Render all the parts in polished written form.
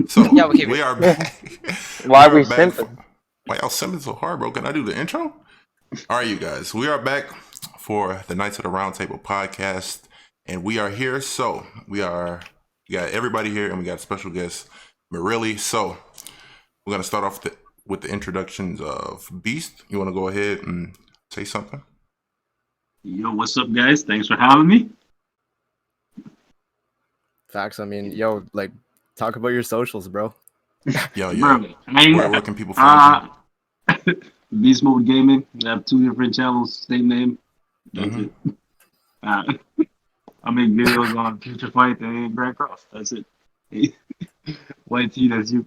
So Yeah, we hear we you. are back. Why We are we are back. simping? Why y'all simping so hard, bro? Can I do the intro? All right, you guys. We are back for the Knights of the Round Table podcast, and we are here. So we got everybody here, and we got special guest Marilli. So we're gonna start off with the introductions of Beast. You want to go ahead and say something? Yo, what's up, guys? Thanks for having me. Facts. I mean, yo, like, talk about your socials, bro. Yo, Bro, where can people find Beast Mode Gaming. I have 2 different channels, same name. That's it. Uh, I make videos on Future Fight and GRANDCROSS. That's it. YT, that's you.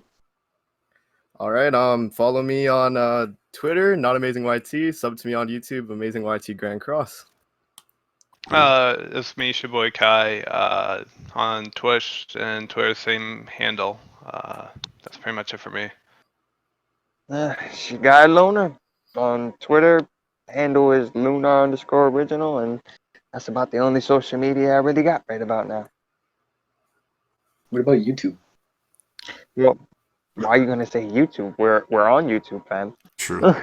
All right. Follow me on Twitter, not amazing YT. Sub to me on YouTube, amazing YT Grand Cross. It's me, your boy Kai, on Twitch and Twitter, same handle. That's pretty much it for me. She got loner on Twitter. Handle is Lunar_original, and that's about the only social media I really got right about now. What about YouTube? Well, why are you gonna say YouTube? We're on YouTube, fam. True.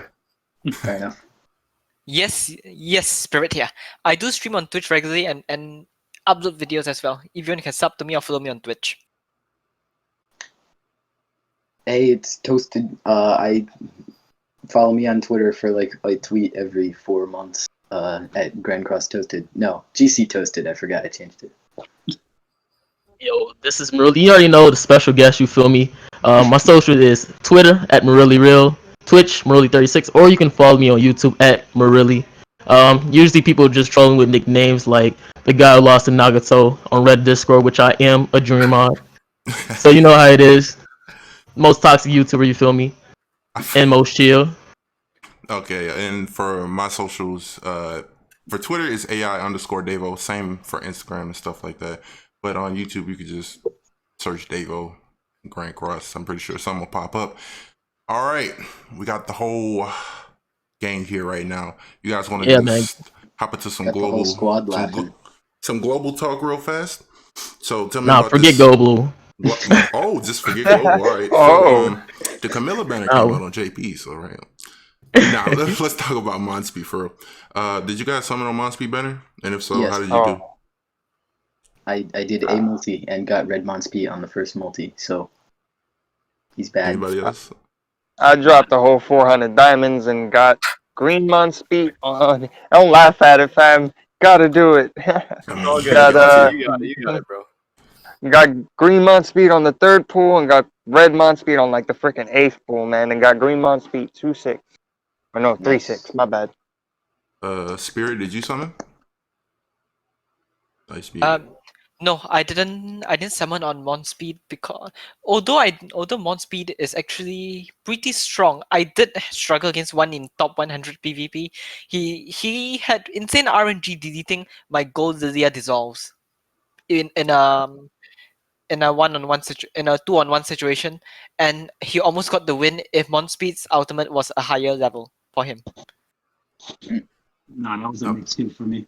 Fair enough. Yes, Spirit here. I do stream on Twitch regularly and upload videos as well. If you can sub to me or follow me on Twitch. Hey, it's Toasted. I follow me on Twitter for I tweet every 4 months. At GrandCross Toasted. No, GC Toasted. I forgot I changed it. Yo, this is Marilli. You already know the special guest, you feel me? My social is Twitter at Marilli Real, Twitch Marilli36, or you can follow me on YouTube at Marilli. Usually people just trolling with nicknames like the guy who lost to Nagato on Red Discord, which I am a dream on. So you know how it is. Most toxic YouTuber, you feel me? And most chill. Okay, and for my socials, for Twitter it's AI_Davo. Same for Instagram and stuff like that. But on YouTube, you could just search Davo GrandCross. I'm pretty sure something will pop up. All right, we got the whole gang here right now. You guys want to hop into some Got the whole global squad laughing. some global talk real fast? So tell me Nah, about forget this. Go Blue. Oh, just forget Global. All right. Oh. So, the Camila banner came out on JP. So right now, let's talk about Monspeet for real. Did you guys summon on Monspeet banner? And if so, Yes. how did you do? I did a multi and got red Monspeet on the first multi, so he's bad. Anybody else? I dropped the whole 400 diamonds and got green Monspeet on. Don't laugh at it, fam. Gotta do it. All good. Got, You got it, bro. got green Monspeet on the 3rd pool and got red Monspeet on like the freaking 8th pool, man. And got green Monspeet 2-6. Or no, 3-6. My bad. Spirit, did you summon? Nice Spirit. No, I didn't summon on Monspeet because although Monspeet is actually pretty strong, I did struggle against one in top 100 PvP. He had insane RNG deleting my gold Lilia dissolves in a 2-on-1 situation, and he almost got the win if Monspeet's ultimate was a higher level for him. Nah, that was a mixed hit for me.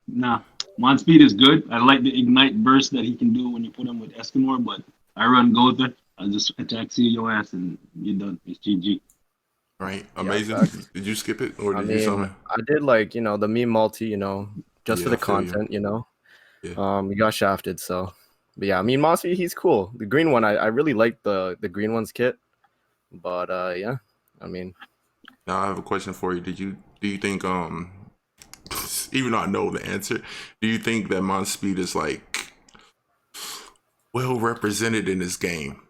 Nah, Monspeet is good. I like the ignite burst that he can do when you put him with Escanor, but I run Gotha. I just attack seal your ass and you're done. It's GG. Right, amazing. Did you skip it or did you summon? I did the meme multi, just for the content, Yeah. We got shafted, so. But yeah, Monspeet, he's cool. The green one, I really like the green one's kit. But yeah, Now I have a question for you. Do you think even though I know the answer, do you think that Monspeet is like well represented in this game?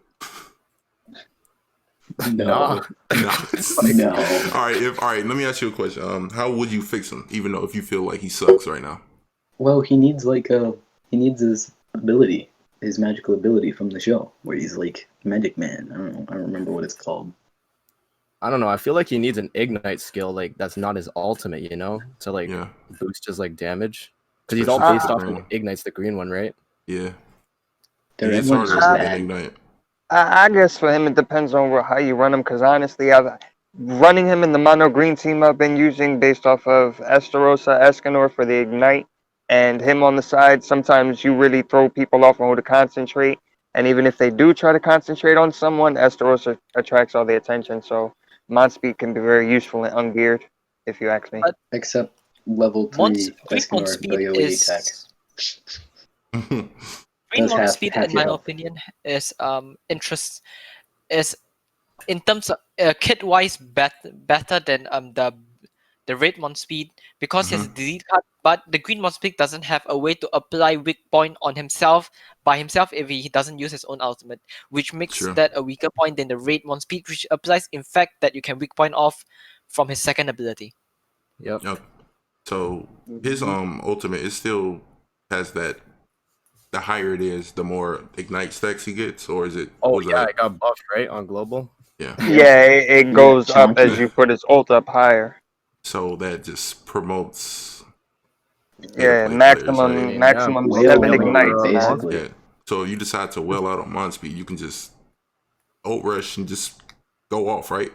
No. No. All right. Let me ask you a question. How would you fix him, even though if you feel like he sucks right now? Well, he needs his ability, his magical ability from the show, where he's like Magic Man. I don't remember what it's called. I don't know. I feel like he needs an ignite skill, that's not his ultimate, to boost his damage. Because he's all based off of ignites the green one, right? Yeah. The red He's one's harder just than bad. ignite. I guess for him it depends on how you run him. Because honestly, running him in the mono green team I've been using based off of Estarossa, Escanor for the ignite, and him on the side. Sometimes you really throw people off on who to concentrate, And even if they do try to concentrate on someone, Esteros attracts all the attention. So Monspeet can be very useful and ungeared, if you ask me. But Except level 3 Green Escanor Monspeet AoE attack. Green Does half Monspeet, in your my health. opinion, is is in terms of kit wise better than the red Monspeet because he has a delete card, but the green Monspeet doesn't have a way to apply weak point on himself by himself if he doesn't use his own ultimate, which makes that a weaker point than the red Monspeet, which applies in fact that you can weak point off from his second ability. Yep. So his ultimate it still has that. The higher it is, the more ignite stacks he gets, or is it? Oh yeah, it got buffed right on global. Yeah. Yeah, it goes up as you put his ult up higher. So that just promotes. Yeah, maximum 7 ignites, man. Yeah. So you decide to well out on Monspeet, you can just ult rush and just go off, right?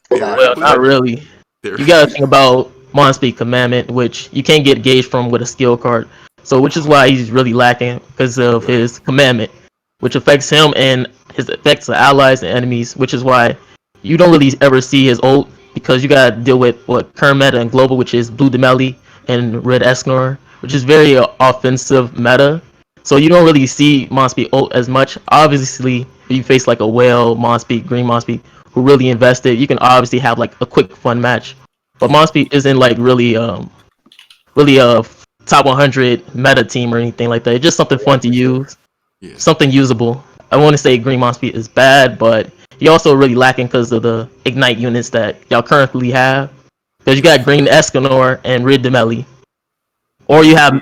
Well, not really. You gotta think about Monspeet Commandment, which you can't get gauge from with a skill card. So, which is why he's really lacking because of his Commandment, which affects him and his affects the allies and enemies. Which is why you don't really ever see his ult because you gotta deal with what current meta and global, which is Blue Demeli and Red Escanor, which is very offensive meta. So you don't really see Monspeet ult as much. Obviously, if you face like a Whale, Monspeet, Green Monspeet, who really invested, you can obviously have like a quick fun match. But Monspeet isn't like really a top 100 meta team or anything like that. It's just something fun to use, something usable. I want to say Green Monspeet is bad, but you're also really lacking because of the ignite units that y'all currently have. Because you got Green Escanor and Red Demeli, or you have.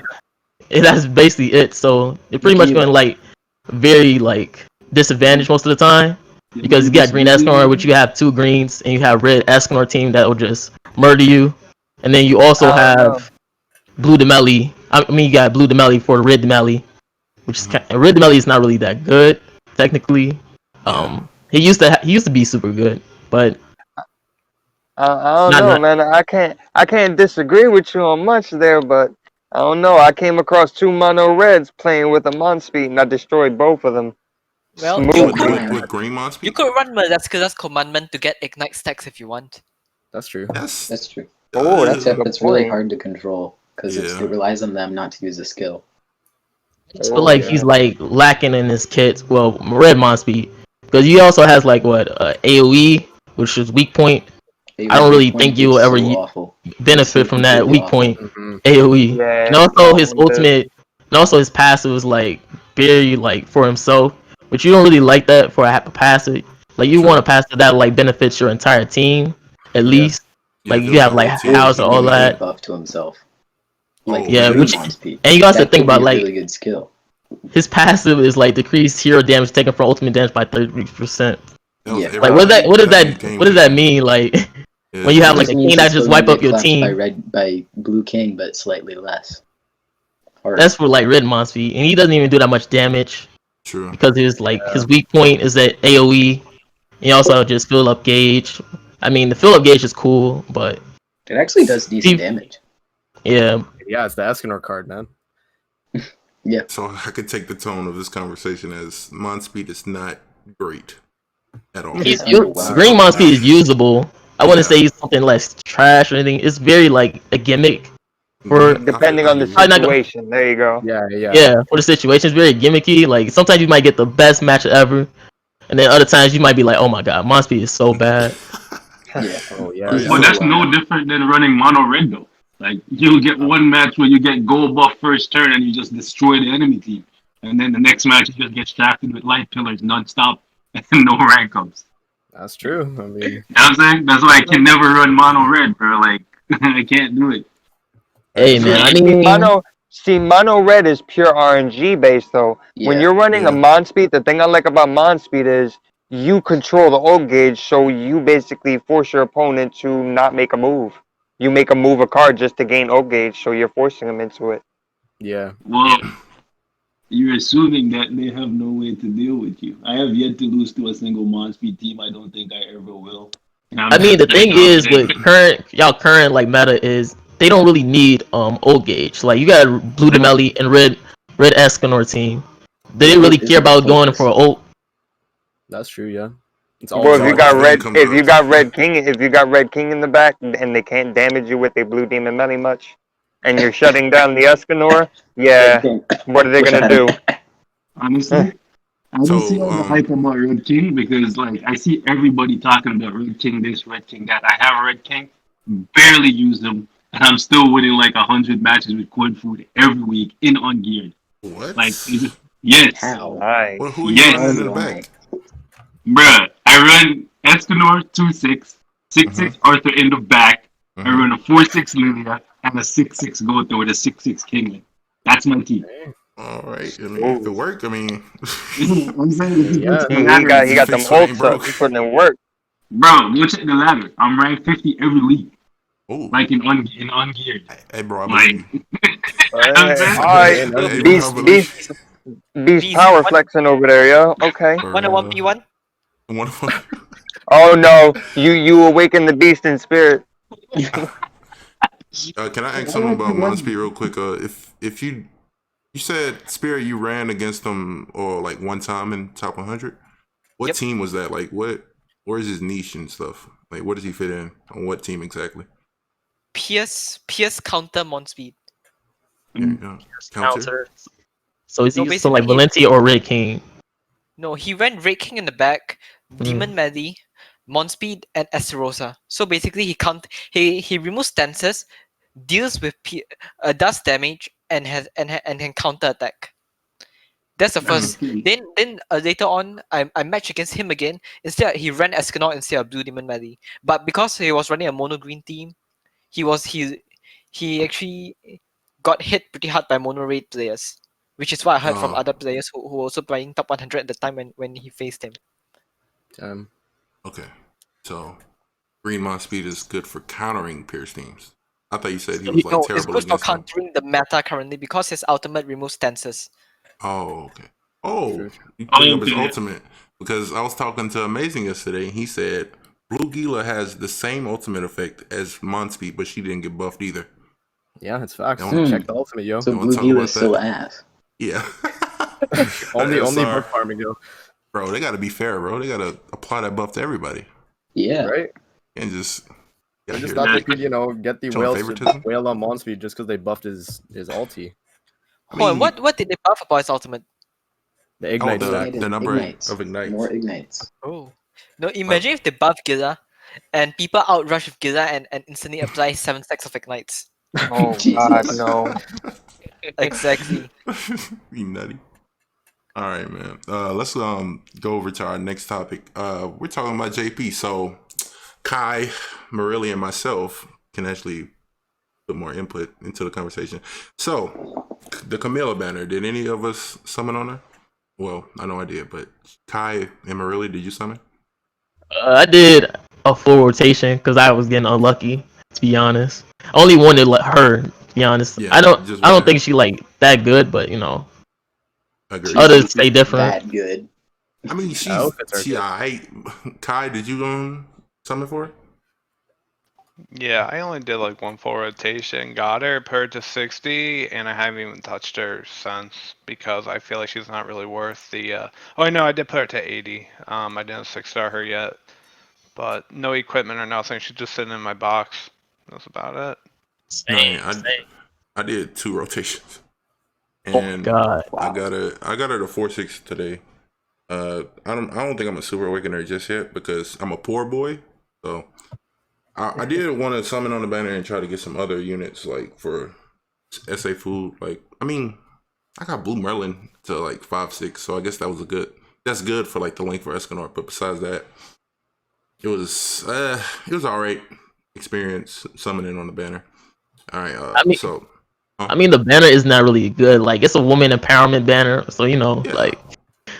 That's basically it. So you're pretty much going like very like disadvantaged most of the time because you got Green Escanor, which you have 2 greens, and you have Red Escanor team that will just murder you, and then you also have Blue Demeli. I mean, you got Blue Demeli for Red Demeli, which is Red Demeli is not really that good technically. He used to be super good, but I don't know, man. I can't disagree with you on much there, but I don't know. I came across 2 mono reds playing with a Monspeet, and I destroyed both of them. Well, with Green Monspeet, you could run Madagascar's commandment to get ignite stacks if you want. That's true. That's true. Oh, that's a good It's really point. hard to control because it relies on them not to use a skill. I feel like he's like lacking in his kits. Well, Red Monspeet, because he also has like what AOE, which is weak point. I don't really think you'll ever benefit from that weak point AOE. And also his ultimate, and also his passive is like very like for himself, but you don't really like that for a passive. Like you want a passive that like benefits your entire team at least. Like you have like house and all that. Buff to himself. Like which and you also think about like really good skill. His passive is like decreased hero damage taken from ultimate damage by 30%. Yeah. Like what does that mean? Like when you have like a king that just wipe up your team. By Blue King, but slightly less. That's for like Red Monspeet, and he doesn't even do that much damage. True. Because his like his weak point is that AOE. He also just fill up gauge. I mean, the fill up gauge is cool, but it actually does decent damage. Yeah. Yeah, it's the Escanor card, man. Yeah. So I could take the tone of this conversation as Monspeet is not great at all. Green Monspeet is usable. I wouldn't say he's something less trash or anything. It's very like a gimmick. For depending on the situation, there you go. Yeah, for the situation, it's very gimmicky. Like sometimes you might get the best match ever, and then other times you might be like, "Oh my god, Monspeet is so bad." But that's no different than running mono red though. Like you'll get one match where you get gold buff first turn and you just destroy the enemy team, and then the next match you just get shafted with light pillars nonstop and no rank ups. That's true. I mean, you know what I'm saying? That's why I can never run mono red, bro. Like I can't do it. Hey man, I mean, mono red is pure RNG based though. Yeah. When you're running a Monspeet, the thing I like about Monspeet is you control the ult gauge, so you basically force your opponent to not make a move. You make a move a card just to gain ult gauge, so you're forcing them into it. Yeah. Well, you're assuming that they have no way to deal with you. I have yet to lose to a single Monspeet team. I don't think I ever will. I mean, the thing is with current like meta is they don't really need ult gauge. Like you got Blue Demeli and Red Escanor team. They didn't really care about going for an ult. That's true, yeah. It's Well, if all you got red, if you got red king in the back, and they can't damage you with a blue demon melee much, and you're shutting down the Escanor, yeah, what are they gonna do? Honestly, I don't see all the hype about Red King because, like, I see everybody talking about Red King this, Red King that. I have a Red King, barely use them, and I'm still winning like 100 matches with Quid Food every week in ungeared. What? Like, yes. How? Nice. Well, who are you running in the back? Bruh, I run Escanor 2-6, 6-6 Arthur in the back. I run a 4-6 Lilia and a 6-6 Gotha with a 6-6 Kinglet. That's my team. All right. I mean, if it worked, I mean, I'm saying he got them ults up. He's putting in work. Bro, go check the ladder. I'm ranked 50 every week. Oh. Like in ungeared. Hey, bro, I like, alright, beast power flexing over there, yo. Okay. 1v1. Oh no, you awaken the beast in spirit. Can I ask something about Monspeet real quick? If you said Spirit, you ran against them or like one time in top 100. What team was that? Like, where's his niche and stuff? Like, where does he fit in? On what team exactly? Pierce counter Monspeet. Counter. So is he so like Valencia or Red King? No, he ran Red King in the back, Demon Melee, Monspeet, and Esterosa. So basically, he removes stances, deals with does damage, and can counter attack. That's the first. Then later on, I matched against him again. Instead, he ran Escanor instead of Blue Demon Melee. But because he was running a mono green team, he actually got hit pretty hard by mono raid players, which is what I heard from other players who were also playing top 100 at the time when he faced him. Okay, so Green Monspeet is good for countering Pierce teams. I thought you said he was like terrible it's good for against countering the meta currently because his ultimate removes stances. Oh, okay. Oh, you bring up his ultimate because I was talking to Amazing yesterday. And he said Blue Gila has the same ultimate effect as Monspeet, but she didn't get buffed either. Yeah, it's facts. Check the ultimate, yo. So Blue Gila is still ass. Yeah. only buff farming, yo. Bro, they gotta be fair, bro. They gotta apply that buff to everybody. Yeah. Right. And just I just thought they could, get the whale on Monspeet just because they buffed his ulti. Hold on, what did they buff about his ultimate? The ignite the number of ignites. More ignites. Oh. No, imagine if they buff Gila and people outrush with Gila and instantly apply 7 stacks of ignites. Oh god, no. Exactly. Be nutty. All right, man. Let's go over to our next topic. We're talking about JP. So Kai, Marilli, and myself can actually put more input into the conversation. So the Camila banner, did any of us summon on her? Well, I know I did, but Kai and Marilli, did you summon? I did a full rotation because I was getting unlucky. To be honest, I only wanted her. To be honest, yeah, I don't think she like that good, but others stay different. That good. I mean, she alright. Kai, did you summon for her? Yeah, I only did like one full rotation. Got her, put her to 60, and I haven't even touched her since because I feel like she's not really worth the. Oh, no, I did put her to 80. I didn't 6-star her yet, but no equipment or nothing. She's just sitting in my box. That's about it. Same. I did 2 rotations, and God. I got her to 4-6 today. I don't think I'm a super awakener just yet because I'm a poor boy, so. I did want to summon on the banner and try to get some other units like for SA food. Like, I mean, I got Blue Merlin to like 5-6, so I guess that was that's good for like the link for Escanor. But besides that, it was alright experience summoning on the banner. All right, I mean the banner is not really good. Like it's a woman empowerment banner, so like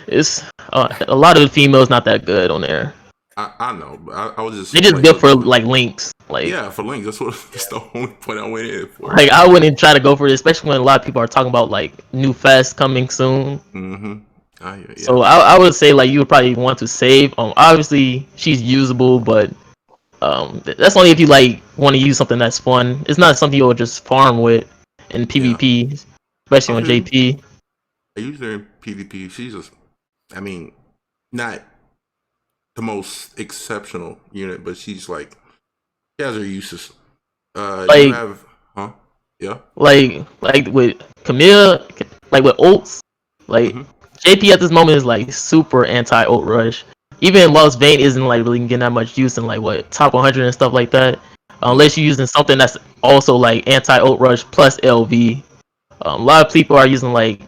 it's a lot of the females not that good on there. I know, but I was just. They just good for like links, like for links. That's the only point I went in for. Like I wouldn't try to go for it, especially when a lot of people are talking about like new fest coming soon. Yeah. So I would say like you would probably want to save. Obviously she's usable, but that's only if you like want to use something that's fun. It's not something you'll just farm with in PvP, especially on JP. I use her in PvP. She's just, I mean, not the most exceptional unit, but she's like, she has her uses. You have, huh? Yeah. Like with Camila, like with ults, like JP at this moment is like super anti ult rush. Even Lost Vein isn't like really getting that much use in like what top 100 and stuff like that, unless you're using something that's also like anti ult rush plus LV. A lot of people are using like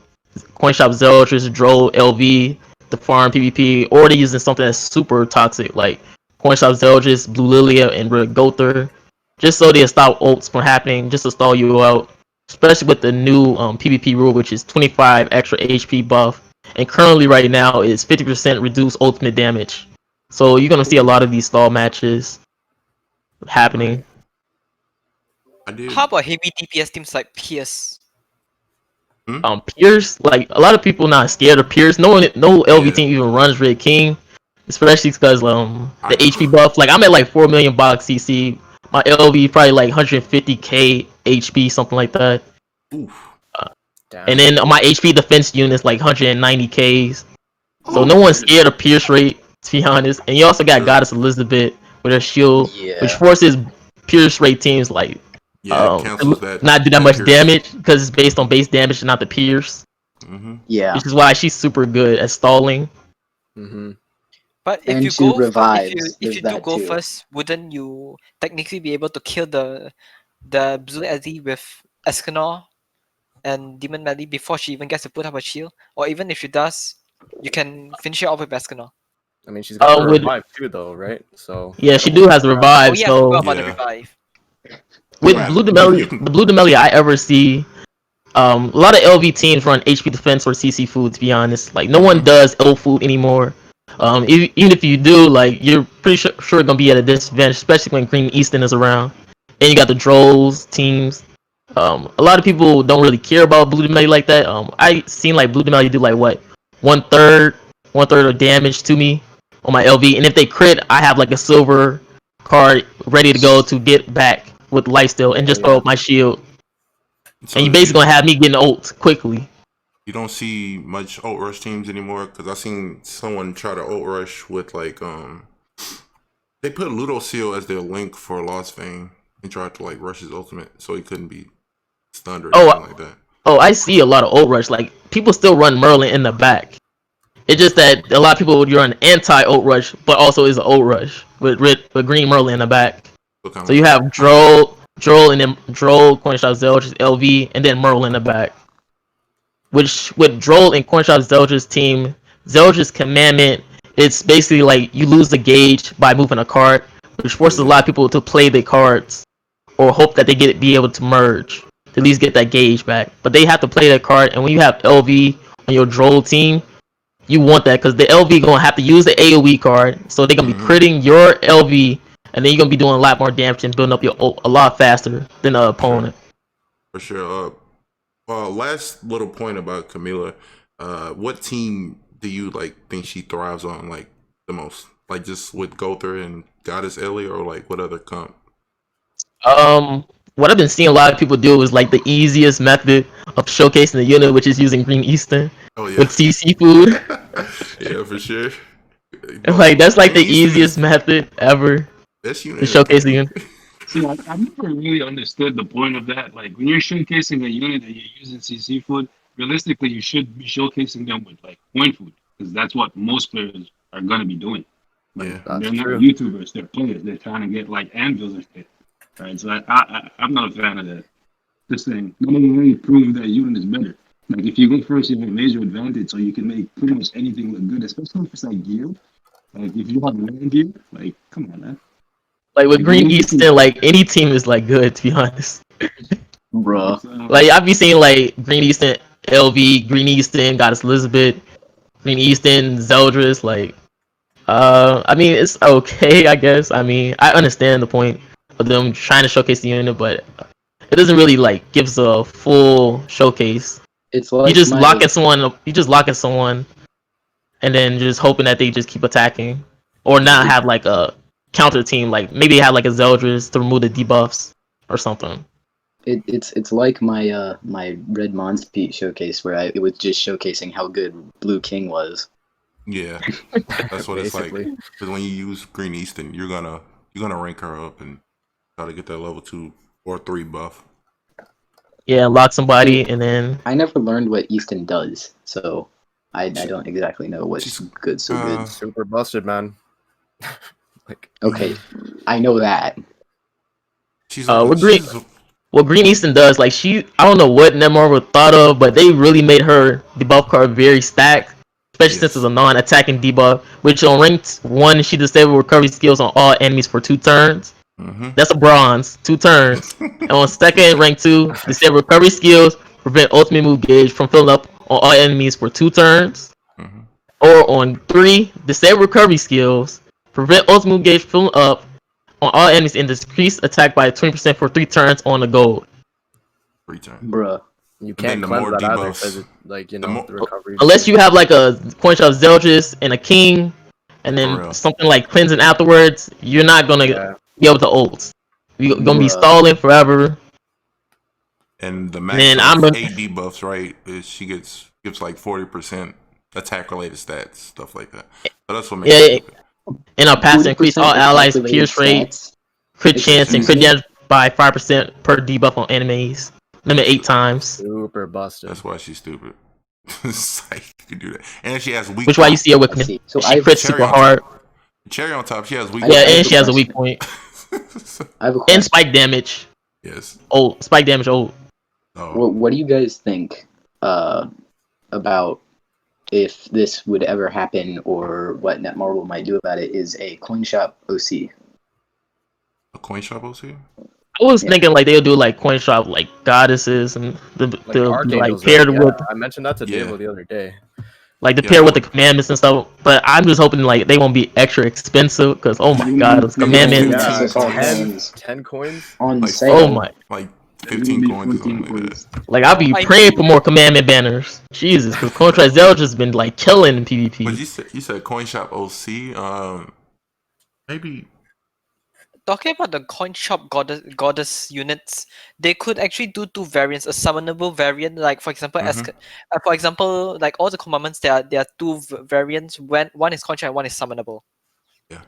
CoinShop Zealotris, Droll, LV, the farm PvP, or they're using something that's super toxic like CoinShop Zealotris, Blue Lilia, and Red Gother, just so they stop ults from happening, just to stall you out. Especially with the new PvP rule, which is 25 extra HP buff, and currently right now is 50% reduced ultimate damage. So you're gonna see a lot of these stall matches happening. How about heavy DPS teams like Pierce? Pierce, like a lot of people not scared of Pierce. No LV team even runs Red King, especially because the HP buff. Like I'm at like 4 million box CC. My LV probably like 150k HP, something like that. And then my HP defense unit's like 190k. So no one's scared of Pierce rate, to be honest. And you also got Goddess Elizabeth with her shield, which forces Pierce rate teams like cancels that, not do that much damage because it's based on base damage and not the Pierce. Yeah, which is why she's super good at stalling. But if you go, if you do go first, wouldn't you technically be able to kill the Blue Eddie with Escanor and Demon Melly before she even gets to put up a shield? Or even if she does, you can finish it off with Escanor. I mean, she's got the revive too, though, right? So yeah, she do has the revive. Oh yeah, so about the revive. With Blue Demelia, the Blue Demelia I ever see, a lot of LV teams run HP defense or CC food. To be honest, like no one does L food anymore. Even if you do, like you're pretty sure gonna be at a disadvantage, especially when Green Easton is around. And you got the Drolls teams. A lot of people don't really care about Blue Demelia like that. I seen like Blue Demelia do like what one third of damage to me on my LV, and if they crit, I have like a silver card ready to go to get back with lifesteal and just throw up my shield. So and you basically gonna have me getting ult quickly. You don't see much ult rush teams anymore because I seen someone try to ult rush with like they put Ludo Seal as their link for Lost Vein and tried to like rush his ultimate so he couldn't be stunned or anything like that. Oh, I see a lot of ult rush. Like people still run Merlin in the back. It's just that a lot of people would run anti ult rush, but also is an ult rush with Green Merlin in the back. So you have Droll, and then Droll, CoinShop Zeldris, LV, and then Merlin in the back. Which with Droll and CoinShop Zeldris team, Zeldris commandment, it's basically like you lose the gauge by moving a card, which forces a lot of people to play the cards or hope that they be able to merge to at least get that gauge back. But they have to play that card, and when you have LV on your Droll team, you want that because the LV gonna have to use the AoE card, so they're gonna be critting your LV, and then you're gonna be doing a lot more damage and building up your ult a lot faster than the opponent. For sure. Last little point about Camila. What team do you like think she thrives on like the most? Like just with Gother and Goddess Ellie, or like what other comp? What I've been seeing a lot of people do is like the easiest method of showcasing the unit, which is using Green Easton with CC food. Yeah, for sure. Like that's like the easiest method ever to showcase the unit. See, I've never really understood the point of that. Like when you're showcasing a unit that you're using CC food, realistically, you should be showcasing them with like point food because that's what most players are gonna be doing. Like, they're not YouTubers; they're players. They're trying to get like anvils and shit. Right? So I'm not a fan of that. Just saying, not only prove that unit is better. Like if you go first, you have a major advantage, so you can make pretty much anything look good, especially if it's like gear. Like if you have land gear, like come on, man. Like with Green Easton, like any team is like good, to be honest. Bruh. Like I've been seeing like Green Easton, LV, Green Easton, Goddess Elizabeth, Green Easton, Zeldris. Like, I mean it's okay, I guess. I mean I understand the point of them trying to showcase the unit, but it doesn't really like gives a full showcase. It's like you just lock at someone, and then just hoping that they just keep attacking, or not have like a counter team. Like maybe have like a Zeldris to remove the debuffs or something. It's like my my red Monspeet showcase where it was just showcasing how good Blue King was. Yeah, that's what it's like. Because when you use Green Easton, you're gonna rank her up and try to get that level 2 or 3 buff. Yeah, lock somebody and then. I never learned what Easton does, so I don't exactly know what's good. Super busted, man. Okay, I know that. What Green Easton does, like I don't know what Netmarble thought of, but they really made her debuff card very stacked, especially since it's a non-attacking debuff. Which on rank 1, she disabled recovery skills on all enemies for 2 turns. That's a bronze, 2 turns. And on second, rank 2, disable recovery skills, prevent ultimate move gauge from filling up on all enemies for 2 turns. Or on 3, disable recovery skills, prevent ultimate move gauge filling up on all enemies and decrease attack by 20% for 3 turns on the gold. 3 turns. Bruh. You can't cleanse that either because, the recovery. Unless you have like a coin shop Zeldris and a king, and then something like cleansing afterwards, you're not gonna be able to ult. You're gonna be stalling forever. And the max of 8 debuffs, right? Is she gives like 40% attack related stats, stuff like that. So that's what makes it stupid. And our pass increase all allies' pierce rate, crit chance, and crit damage by 5% per debuff on enemies. Limit 8 times. Super busted. That's why she's stupid. Like, you can do that. And she has weak. Which why you see her with she crits super hard. Cherry on top. She has weak. Yeah, and she has a weak point. I have a and spike damage. Yes. Old spike damage. Old. Oh. What do you guys think about if this would ever happen, or what Netmarble might do about it? Is a coin shop OC? A coin shop OC? I was thinking like they'll do like coin shop like goddesses and like paired with. I mentioned that to Davo the other day. Like the pair with the commandments and stuff, but I'm just hoping like they won't be extra expensive because oh my god, those commandments. 10 coins on sale. Oh my. Like 15 coins. Like I'll be praying for more commandment banners. Jesus, because Contract Zelda's been like killing in PvP. But you said coin shop OC. Maybe. Talking about the coin shop goddess units, they could actually do 2 variants: a summonable variant, like for example, like all the commandments, there are 2 variants. When one is coin shop and one is summonable. Yeah.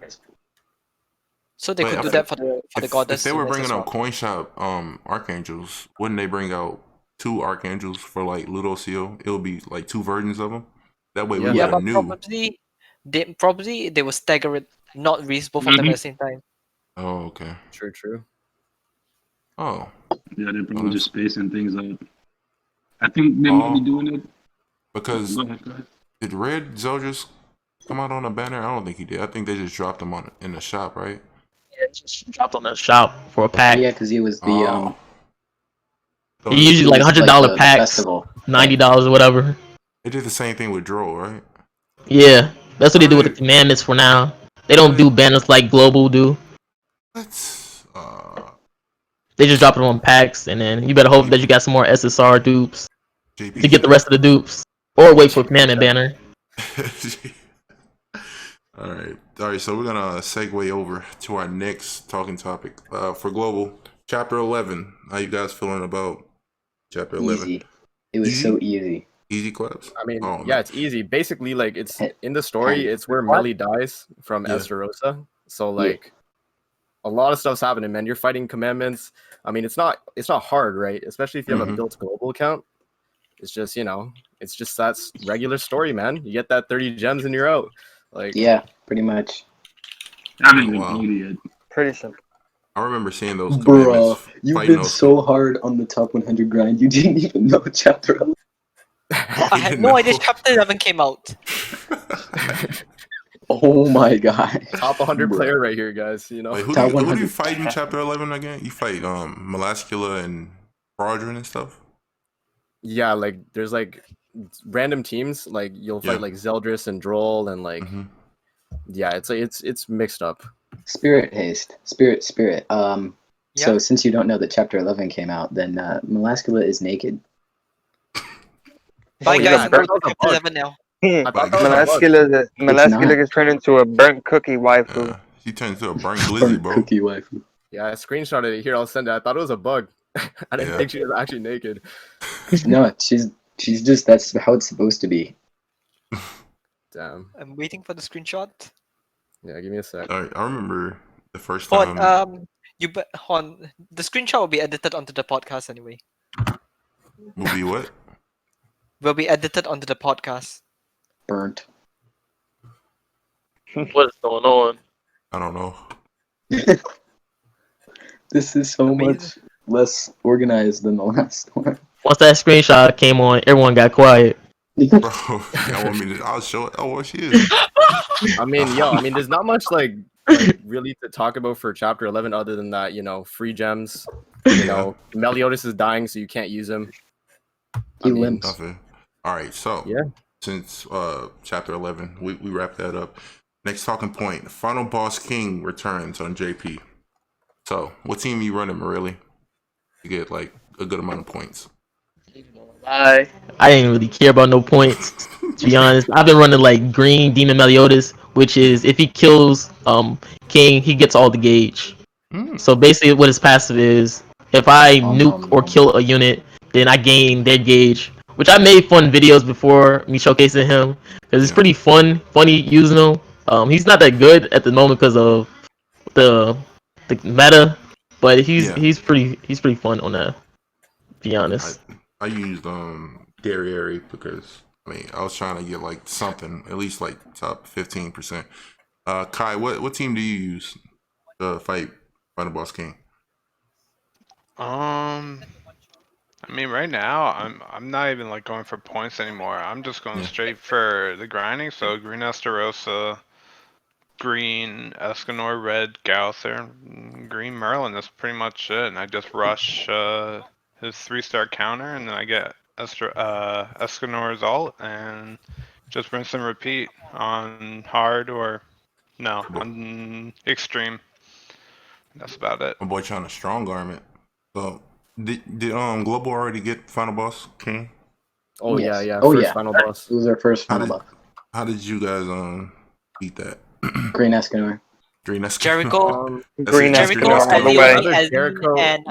So they could do that for the goddess. If they were bringing out coin shop archangels, wouldn't they bring out 2 archangels for like Ludo Seal? It would be like 2 versions of them. That way we got a new. Probably they will stagger it, not release both of them at the same time. Oh, okay. True. Oh. Yeah, they're probably just spacing things out. I think they might be doing it. Because Go ahead. did Red Zeldris come out on a banner? I don't think he did. I think they just dropped them in the shop, right? Yeah, just dropped on the shop for a pack. Yeah, because he was the usually like $100 packs, $90 or whatever. They did the same thing with Droll, right? Yeah, that's what they do with the commandments for now. They don't do banners like Global do. They just drop it on packs, and then you better hope that you got some more SSR dupes to get the rest of the dupes, or wait for commandment banner. All right. So we're gonna segue over to our next talking topic for Global Chapter 11. How you guys feeling about Chapter 11? Easy. It was so easy. Easy claps. I mean, it's easy. Basically, like it's in the story. It's where Marilli dies from Estarossa. So like, a lot of stuff's happening, man. You're fighting commandments. I mean, it's not hard, right? Especially if you have a built global account. It's just it's just that regular story, man. You get that 30 gems and you're out. Like pretty much. I mean, pretty simple. I remember seeing those commandments. Bro, you've been so hard on the top 100 grind. You didn't even know Chapter 11. I had no idea Chapter 11 came out. Oh my god. Top 100 player right here, guys. Wait, who do you fight in Chapter 11 again? You fight Melascula and Fraudrin and stuff? Yeah, like there's like random teams. Like you'll fight like Zeldris and Droll and like it's mixed up. Spirit haste. Spirit. So since you don't know that Chapter 11 came out, then Melascula is naked. Bye guys, I'm going to Chapter 11 now. Melascula gets turned into a burnt cookie waifu. She turned into a burnt glizzy, bro. Cookie waifu. Yeah, I screenshotted it here. I'll send it. I thought it was a bug. I didn't Yeah. think she was actually naked. No, she's just that's how it's supposed to be. Damn. I'm waiting for the screenshot. Yeah, give me a sec. I remember the first Hon, time. Hon, the screenshot will be edited onto the podcast anyway. Movie what? Will be edited onto the podcast. Burnt. What is going on? I don't know. This is so Amazing. much less organized than the last one. Once that screenshot came on, everyone got quiet. Bro, y'all want me to? I'll show it. Oh, well, she is. I mean, there's not much like really to talk about for chapter 11 other than that, free gems. Meliodas is dying, so you can't use him. He limps. Nothing. All right, so Yeah. since chapter 11, we wrap that up. Next talking point: Final Boss King returns on JP. So, what team are you running, Marilli? You get like a good amount of points. I didn't really care about no points, to be honest. I've been running like green Demon Meliodas, which is if he kills King, he gets all the gauge. So basically what his passive is, if I nuke or kill a unit, then I gain their gauge. Which I made fun videos before me showcasing him, because it's pretty funny using him. He's not that good at the moment because of the meta, but he's pretty fun on that, to be honest. I used Derriere because I was trying to get like something, at least like top 15%. Kai, what team do you use to fight Final Boss King? Right now I'm not even like going for points anymore. I'm just going straight for the grinding. So green Estarossa, green Escanor, red Gauther, green Merlin. That's pretty much it. And I just rush his 3-star counter, and then I get Escanor's ult, and just rinse and repeat on hard on extreme. That's about it. My boy trying to strong arm it. So did Global already get Final Boss King? Oh Yes. yeah. Oh, First yeah. final boss. It was our first final boss. How did you guys beat that? Green Escanor. Green Escanor. Jericho, Green That's Jericho, Escanor all the Ellie, way. Jericho. and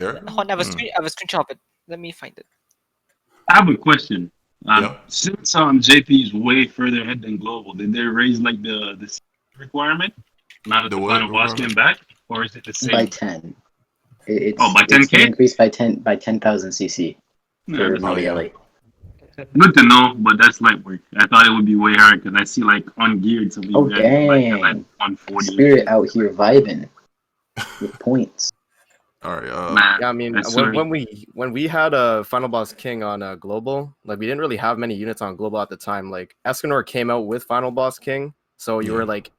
Yeah. Hon, I have a screenshot of it. Let me find it. I have a question. Yeah. Since JP is way further ahead than Global, did they raise like the requirement? Now that The the what final boss requirement? came back, or is it the same? By 10. It's by it's 10K? been increased by 10,000 CC Yeah, for that's Marilli. good to know, but that's light work. I thought it would be way hard because I see like ungeared some of Oh you guys are, like, at, like dang! 140. Spirit out here vibing with points. All right. Man, Yeah, I mean, that's when we had a Final Boss King on Global, like we didn't really have many units on Global at the time. Like Escanor came out with Final Boss King, so you were like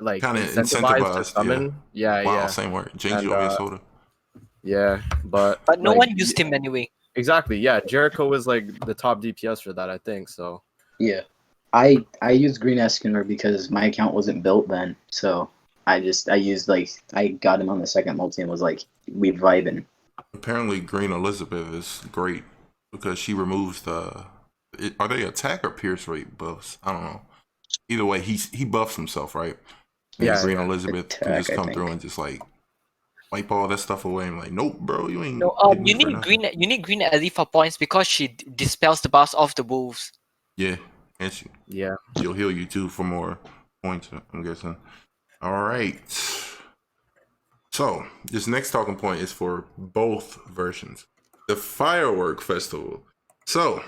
Kinda incentivized to incentivized, summon. Yeah, wow, yeah, same word. Jinx, And, you always soda. yeah. But no like, one used him anyway. Exactly. Yeah, Jericho was like the top DPS for that, I think. So Yeah, I used Green Escanor because my account wasn't built then, so I used I got him on the second multi and was like, we vibing. Apparently, Green Elizabeth is great because she removes are they attack or pierce rate buffs? I don't know. Either way, he buffs himself, right? And Yeah, Green yeah. Elizabeth can Attack, just I come think. through and just like wipe all that stuff away. I'm like, nope, bro, you ain't. No, hitting me you for need nothing. green Ellie for points because she dispels the buffs of the wolves. Yeah, and yeah. she'll heal you too for more points. I'm guessing. All right. So this next talking point is for both versions. The Firework Festival. So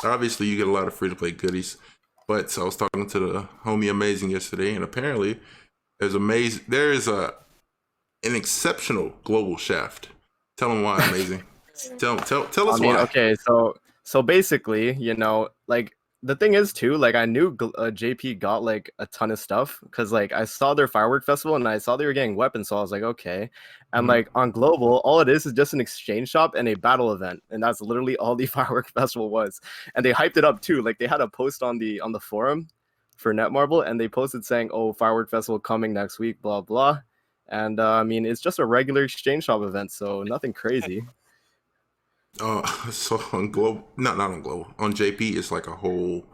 obviously you get a lot of free to play goodies, but I was talking to the homie Amazing yesterday, and apparently there is an exceptional global shaft. Tell them why, Amazing. tell us why. Okay, so basically, like the thing is too, like I knew JP got like a ton of stuff because like I saw their Firework Festival and I saw they were getting weapons, so I was like, okay. And like on Global, all it is just an exchange shop and a battle event, and that's literally all the Firework Festival was. And they hyped it up too. Like they had a post on the forum for Netmarble, and they posted saying, "Oh, Firework Festival coming next week," blah blah. And I mean, it's just a regular exchange shop event, so nothing crazy. So on Global, not on Global, on JP, it's like a whole.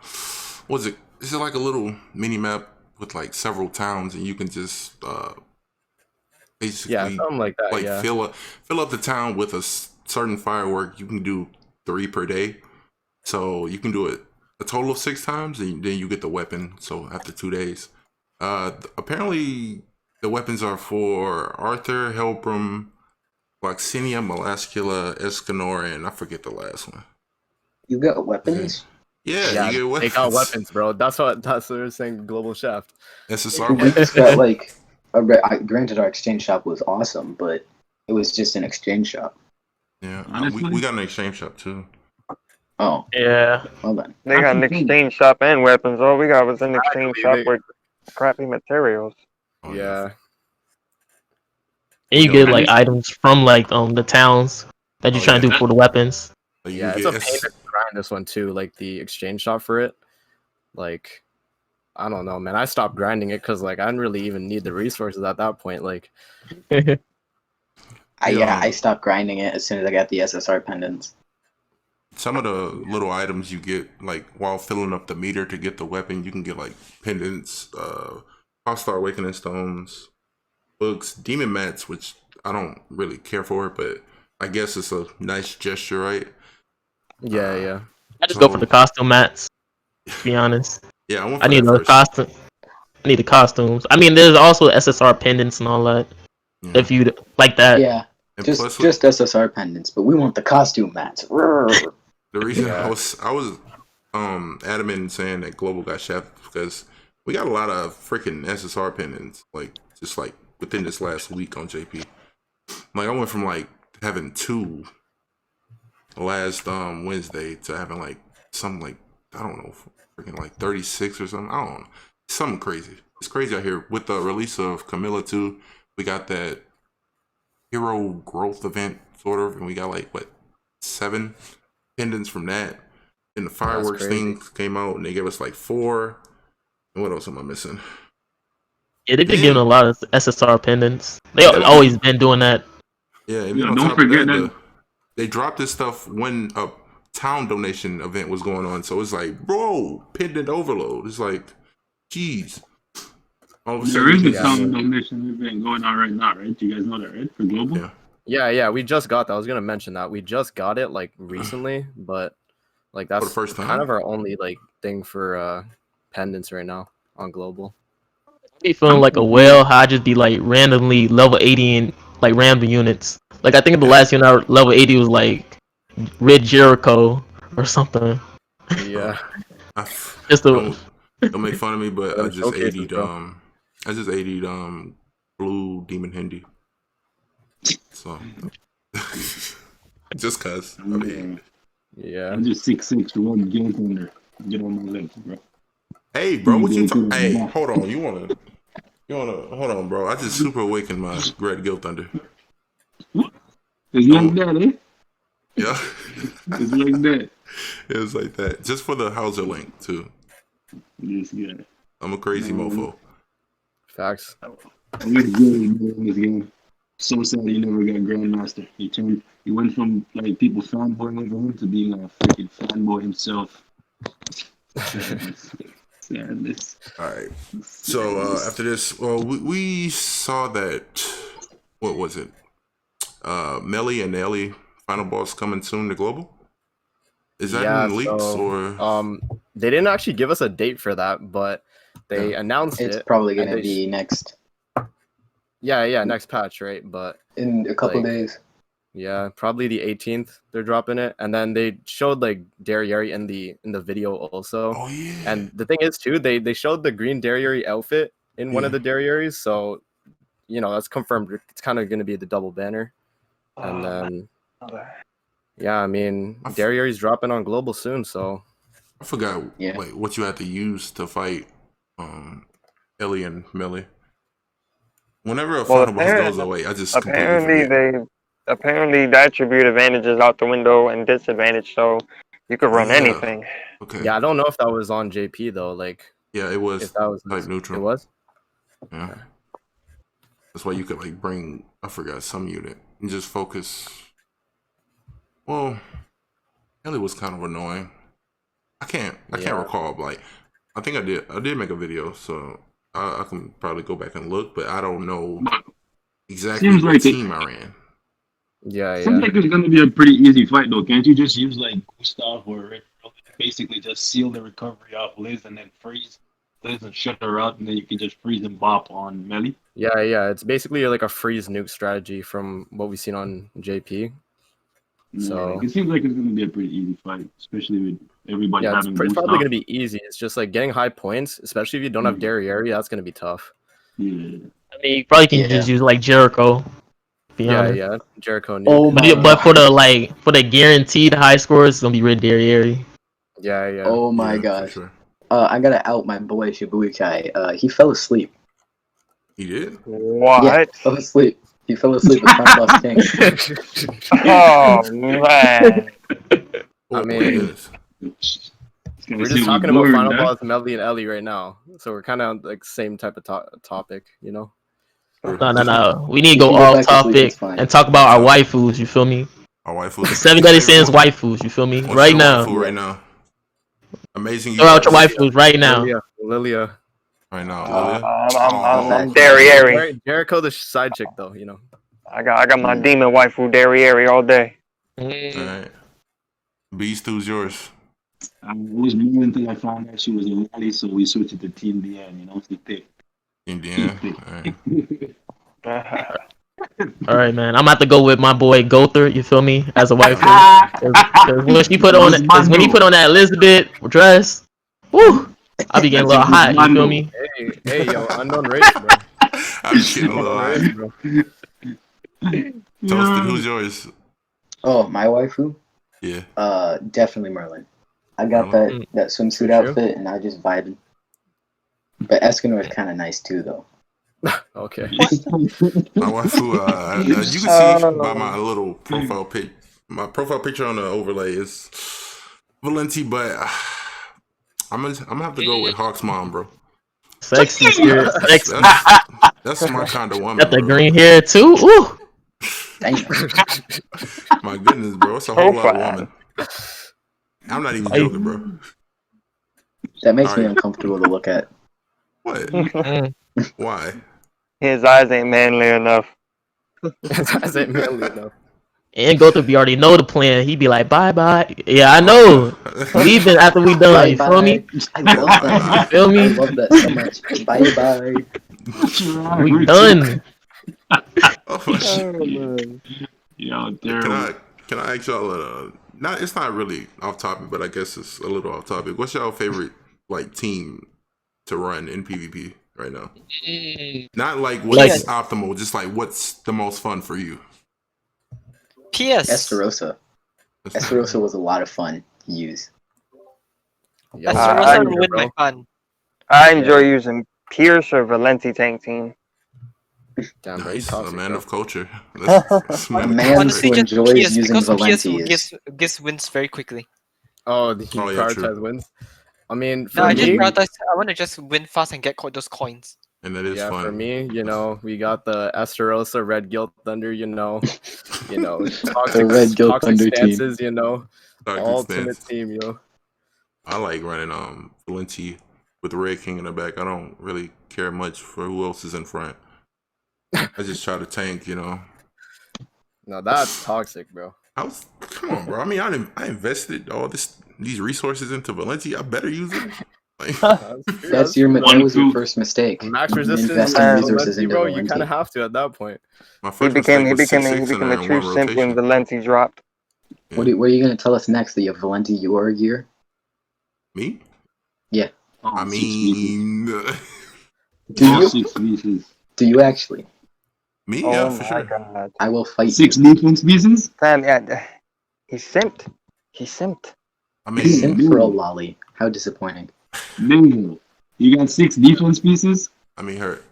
Is it like a little mini map with like several towns, and you can just basically something like that. like Yeah. fill up the town with a certain firework. You can do 3 per day, so you can do it a total of 6 times, and then you get the weapon. So after 2 days, apparently the weapons are for Arthur, Helbram, Gloxinia, Melascula, Escanor, and I forget the last one. You got weapons? Yeah, you get weapons. They got weapons, bro. That's what they're saying. Global Chef. SSR We weapons. just got like. Granted, our exchange shop was awesome, but it was just an exchange shop. Yeah, Honestly? we got an exchange shop too. Oh, Yeah. well then. They got an exchange shop and weapons. All we got was an exchange shop Exactly. with crappy materials. Oh, Yeah. And you get like items from like the towns that you're trying to do for the weapons. Like, Yeah, it's a pain to grind this one too. Like the exchange shop for it. Like, I don't know, man. I stopped grinding it because like I didn't really even need the resources at that point. Like, I stopped grinding it as soon as I got the SSR pendants. some of the little items you get, like while filling up the meter to get the weapon, you can get like pendants, All-Star Awakening Stones, books, Demon Mats, which I don't really care for, but I guess it's a nice gesture, right? yeah. I just go for the costume mats, to be honest. Yeah, I need another costume. I need the costumes. I mean, there's also SSR pendants and all that. Yeah. If you like that. Yeah, And just plus, SSR pendants, but we want the costume mats. the reason Yeah. I was adamant in saying that Global got shafted because we got a lot of freaking SSR pendants, like just like within this last week on JP. Like I went from like having 2 last Wednesday to having like something like, I don't know, freaking like 36 or something. I don't know, something crazy. It's crazy out here. With the release of Camila 2, we got that hero growth event sort of, and we got like what 7 pendants from that. And the fireworks thing came out, and they gave us like 4. And what else am I missing? Yeah, they've been giving a lot of SSR pendants. They always been doing that. Yeah, and Yeah, on don't top forget of that. they dropped this stuff when a town donation event was going on. So it's like, bro, pendant overload. It's like, geez. All of a There sudden, is a yeah. town donation event going on right now, right? You guys know that, right? For Global? Yeah. Yeah, we just got that. I was gonna mention that. We just got it like recently, but like that's For the first time? kind of our only like thing for pendants right now on Global. I be feeling like a whale. How I just be like randomly level 80 in like random units. Like I think the last unit I level 80 was like Red Jericho or something. Yeah. Just a Don't make fun of me, but I just showcases, 80'd bro. blue Demon Hindi. So just cause. I mean, Yeah. I'm just 6'6", one guilt under. Get on my legs, bro. hey, bro, what you talking? Hey, hold on. You wanna hold on, bro? I just super awakened my Red Guild Thunder. It's like that, eh? Yeah. It's like that. It was like that. Just for the Hauser link too. Yes, yeah. I'm a crazy mofo. Facts. I was really good in this game. So sad he never got Grandmaster. He went from like people fanboying over him to being a freaking fanboy himself. Sadness. All right. So after this, well, we saw that. What was it? Melly and Ellie final boss coming soon to Global. Is that in leaks or? They didn't actually give us a date for that, but they announced it. It's probably gonna be next. Yeah, next patch, right? But in a couple days. Yeah, probably the 18th they're dropping it, and then they showed like Darriere in the video also. Oh yeah. And the thing is too, they showed the green Darriere outfit in one of the Darrieres, so you know that's confirmed. It's kind of gonna be the double banner, and then yeah, I mean Darriere's dropping on Global soon, so I forgot what you had to use to fight Ellie and Melly. Whenever a final boss goes away, I just apparently the attribute advantage is out the window and disadvantage, so you could run anything. Okay. Yeah, I don't know if that was on JP though. Like, yeah, it was. If that was type neutral. It was. Yeah. Okay. That's why you could like bring, I forgot, some unit and just focus. Well, Ellie was kind of annoying. I can't recall. Like, I think I did make a video, so I can probably go back and look, but I don't know exactly Seems what like team I ran. Yeah, seems yeah. like it's gonna be a pretty easy fight though. Can't you just use like Gustav or Red Bull and basically just seal the recovery off Liz and then freeze Liz and shut her out, and then you can just freeze and bop on Melly? Yeah, yeah. It's basically like a freeze nuke strategy from what we've seen on JP. Yeah, So like, it seems like it's gonna be a pretty easy fight, especially with everybody yeah, having it's probably gonna Gustav. be easy. It's just like getting high points, especially if you don't have Derriere. That's gonna be tough. Yeah. I mean, you probably can Yeah. just use like Jericho. To be Yeah, honest. yeah. Jericho nuke. Oh my But for gosh. the guaranteed high scores, it's gonna be Red Derriere. Yeah, yeah. Oh my Yeah, for gosh. sure. I gotta out my boy Shibuikai. He fell asleep. He did. What? Yeah, fell asleep. He fell asleep with Final Boss King. Oh man. Oh, mean, my goodness. We're just talking about Final Boss, Melly, and Ellie right now, so we're kind of like same type of topic, you know. No. We need to You go can go off back to sleep, it's topic fine. and talk about our waifus. You feel me? Our waifus. The 7 Deadly Sins waifus. You feel me? What's Right your now. waifu right now? Amazing. Throw out your waifus right now. Lilia. Right now, Lilia. I'm Oh, Derriere. Jericho, the side chick, though, you know. I got my demon waifu Derriere all day. all right. Beast, who's yours? I was moving until I found out she was a rally, so we switched it to Team BN, you know, it's the pick. Indiana. All right. All right, man. I'm about to go with my boy Gother. You feel me? As a waifu. 'Cause when he put on that Elizabeth dress, woo! I be getting a little hot. You feel me? Hey, yo, unknown race, bro. I'm getting a little high. bro. Toasted, who's yours? Oh, my waifu? Yeah. Definitely Merlin. I got Merlin? that swimsuit Sure. outfit, and I just vibing. But Escanor is kind of nice too, though. Okay. My waifu, you can see by my little profile pic. My profile picture on the overlay is Valenti, but I'm gonna have to go with Hawk's mom, bro. Sexy spirit. Sexy. That's my kind of woman. Got the bro. green hair too. Ooh. Damn. My goodness, bro. It's a whole lot of woman. I'm not even joking, bro. That makes me Alright. uncomfortable to look at. What? Why? His eyes ain't manly enough. That's it, Melly, though. And Gother be already know the plan. He be like, bye bye. Yeah, I know. Leaving after we done. You feel me? I love that. Feel me? I love that so much. Bye bye. We done. Oh my shit. Yo, Can terrible. I ask y'all? It's not really off topic, but I guess it's a little off topic. What's y'all favorite like team to run in PvP right now? Not like what's optimal, just like what's the most fun for you. PS. Esterosa. Esterosa was a lot of fun to use. Yeah, I Esterosa ruined my fun. I enjoy using Pierce or Valenti tank team. Damn, bro, Nice, toxic, a man bro. of culture. That's A man Honestly, who just enjoys PS, using because PS Valenti gives wins very quickly. Oh, you Oh, yeah, prioritize true. wins. I mean, No, for I just me, prioritize. I want to just win fast and get those coins. And that is yeah, fun. for me, you know, we got the Esterosa Red Guild Thunder, you know, toxic, Red Guild toxic Thunder team. stances, you know, Toxic ultimate stance. team, yo. I like running Valenti with the Red King in the back. I don't really care much for who else is in front. I just try to tank, you know. No, that's toxic, bro. Come on, bro. I mean, I invested all these resources into Valenti. I better use it. Like, That was your first mistake. Max resistance, Investing resources into bro. You kind Valenti. of have to at that point. my He first became mistake was 6-6 a in true one simp when rotation. Valenti dropped. Yeah. What are you going to tell us next? That you have Valenti your gear? Me? Yeah. Oh, I 6 mean, Do you? 6 pieces. Do you actually? me? Oh Yeah, my for sure. god. I will fight 6 you. defense pieces? Fam, yeah, he simped. He simped. I You mean, simp for a lolly. How disappointing. Bingo. You got 6 defense pieces? hurt.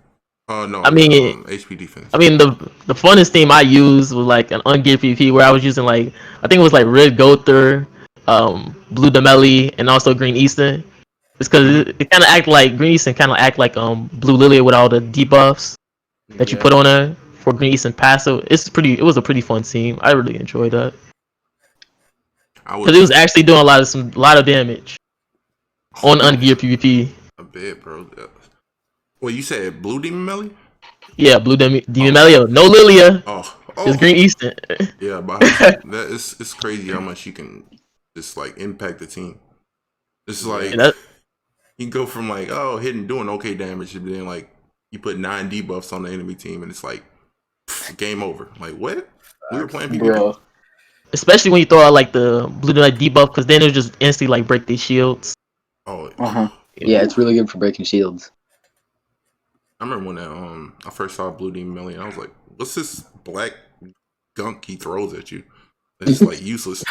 Oh no. I mean, HP defense. I mean, the funnest team I used was like an ungeared PvP where I was using like I think it was like Red Gother, Blue Demelli, and also Green Easton. It's because it kind of act like Green Easton kind of act like Blue Lilia with all the debuffs that you put on her for Green Easton passive. It was a pretty fun team. I really enjoyed that because it was actually doing a lot of damage on ungeared PvP. a bit, bro. Well, you said Blue Demon Melly? Yeah, Blue Demon Melio. No Lilia. Just Green Easton. Yeah, but that is it's crazy how much you can just like impact the team. It's like you go from like doing okay damage, and then like you put 9 debuffs on the enemy team, and it's like game over. Like what? We were playing PvP. Bro. Especially when you throw out like the Blue Demon debuff, because then it'll just instantly like break these shields. Yeah, it's really good for breaking shields. I remember when I first saw Blue Demon Melly, I was like, "What's this black gunk he throws at you? It's like useless."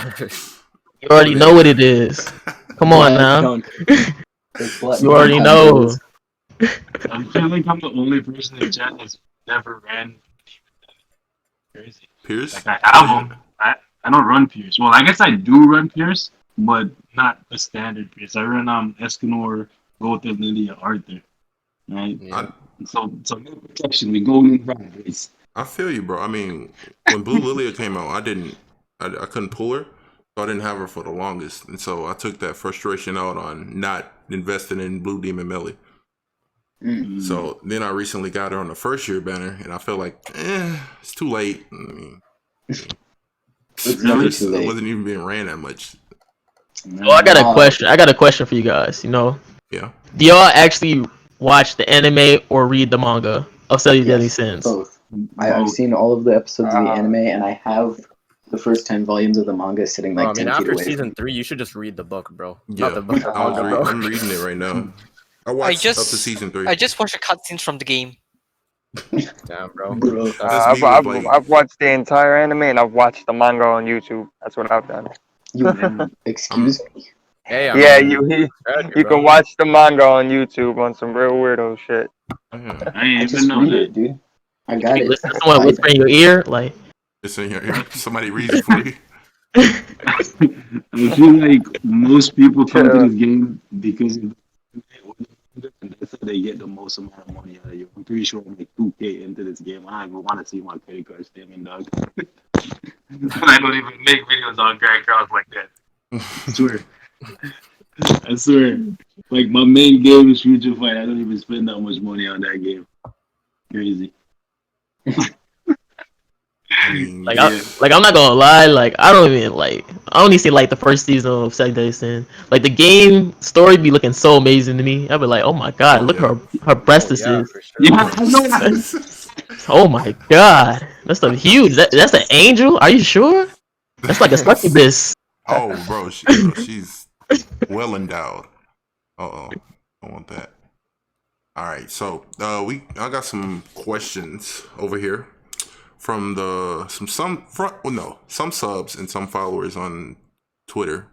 You already know what it is. Come on now. You already know. I feel like I'm the only person in chat that's never ran. Crazy. Pierce? Like I have them. I don't run Pierce. Well, I guess I do run Pierce, but not the standard Pierce. I run Escanor, Gotha, Lilia, Arthur. Right? Yeah. So no protection. We go in front race. I feel you, bro. I mean, when Blue Lilia came out, I couldn't pull her, so I didn't have her for the longest, and so I took that frustration out on not investing in Blue Demon Melly. So then I recently got her on the first year banner, and I feel like, it's too late. I mean, It's never too late. It wasn't even being ran that much. Oh, I got a question. I got a question for you guys. Yeah. Do y'all actually watch the anime or read the manga of 70 Deadly Sins? Both. I've seen all of the episodes of the anime, and I have the first 10 volumes of the manga sitting like 10 feet after away. season 3, you should just read the book, bro. Yeah, Not the book. I'm reading it right now. I watched up to season 3. I just watched the cutscenes from the game. Damn, bro. I've watched the entire anime and I've watched the manga on YouTube. That's what I've done. Excuse me? Hey, you can watch the manga on YouTube on some real weirdo shit. I ain't just read it, dude. I got it. Listen to someone whisper in your ear, like. It's in your ear. Somebody reads it for you. I feel like most people come to this game because of and that's how they get the most amount of money out of you. I'm pretty sure I'm like 2K into this game. I don't even want to see my credit card statement, dog. I don't even make videos on GRANDCROSS like that. I swear. I swear. Like, my main game is Future Fight. I don't even spend that much money on that game. Crazy. I'm not gonna lie, like I only see like the first season of 70 Deadly Sins. Like the game story be looking so amazing to me. I'd be like, oh my god, look at her breasts is. Yeah, I know that. Oh my god, that's so huge. That's an angel? Are you sure? That's like a succubus. Oh, bro, she's well endowed. I want that. All right, so I got some questions over here from some subs and some followers on Twitter.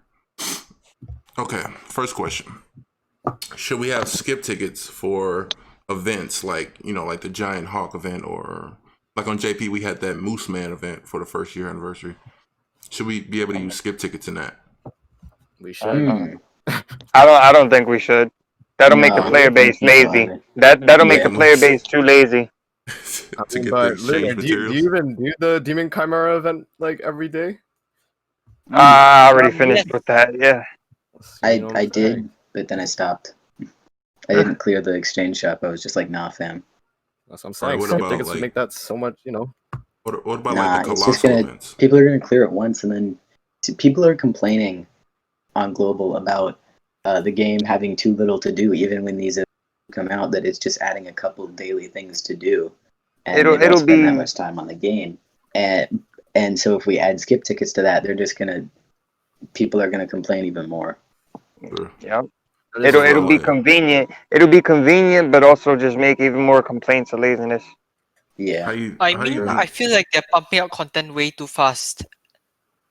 Okay, first question: should we have skip tickets for events like like the Giant Hawk event, or like on JP we had that Moose Man event for the first year anniversary? Should we be able to use skip tickets in that? We should. I don't think we should. That'll make the player base lazy. That'll make the player base too lazy. To get But the exchange do you materials. even do the Demon Chimera event like every day? I already finished with that. Yeah. I did, but then I stopped. I didn't clear the exchange shop. I was just like, nah, fam. That's what I'm saying. What Skip about, tickets like- would make that so much, What about Nah, like the it's just colossal gonna. events? People are gonna clear it once, and then people are complaining on global about the game having too little to do, even when these come out. That it's just adding a couple daily things to do, and It'll they don't spend that be- much time on the game. And so if we add skip tickets to that, people are gonna complain even more. Sure. Yeah. It'll be convenient. It'll be convenient, but also just make even more complaints of laziness. Yeah. I feel like they're pumping out content way too fast.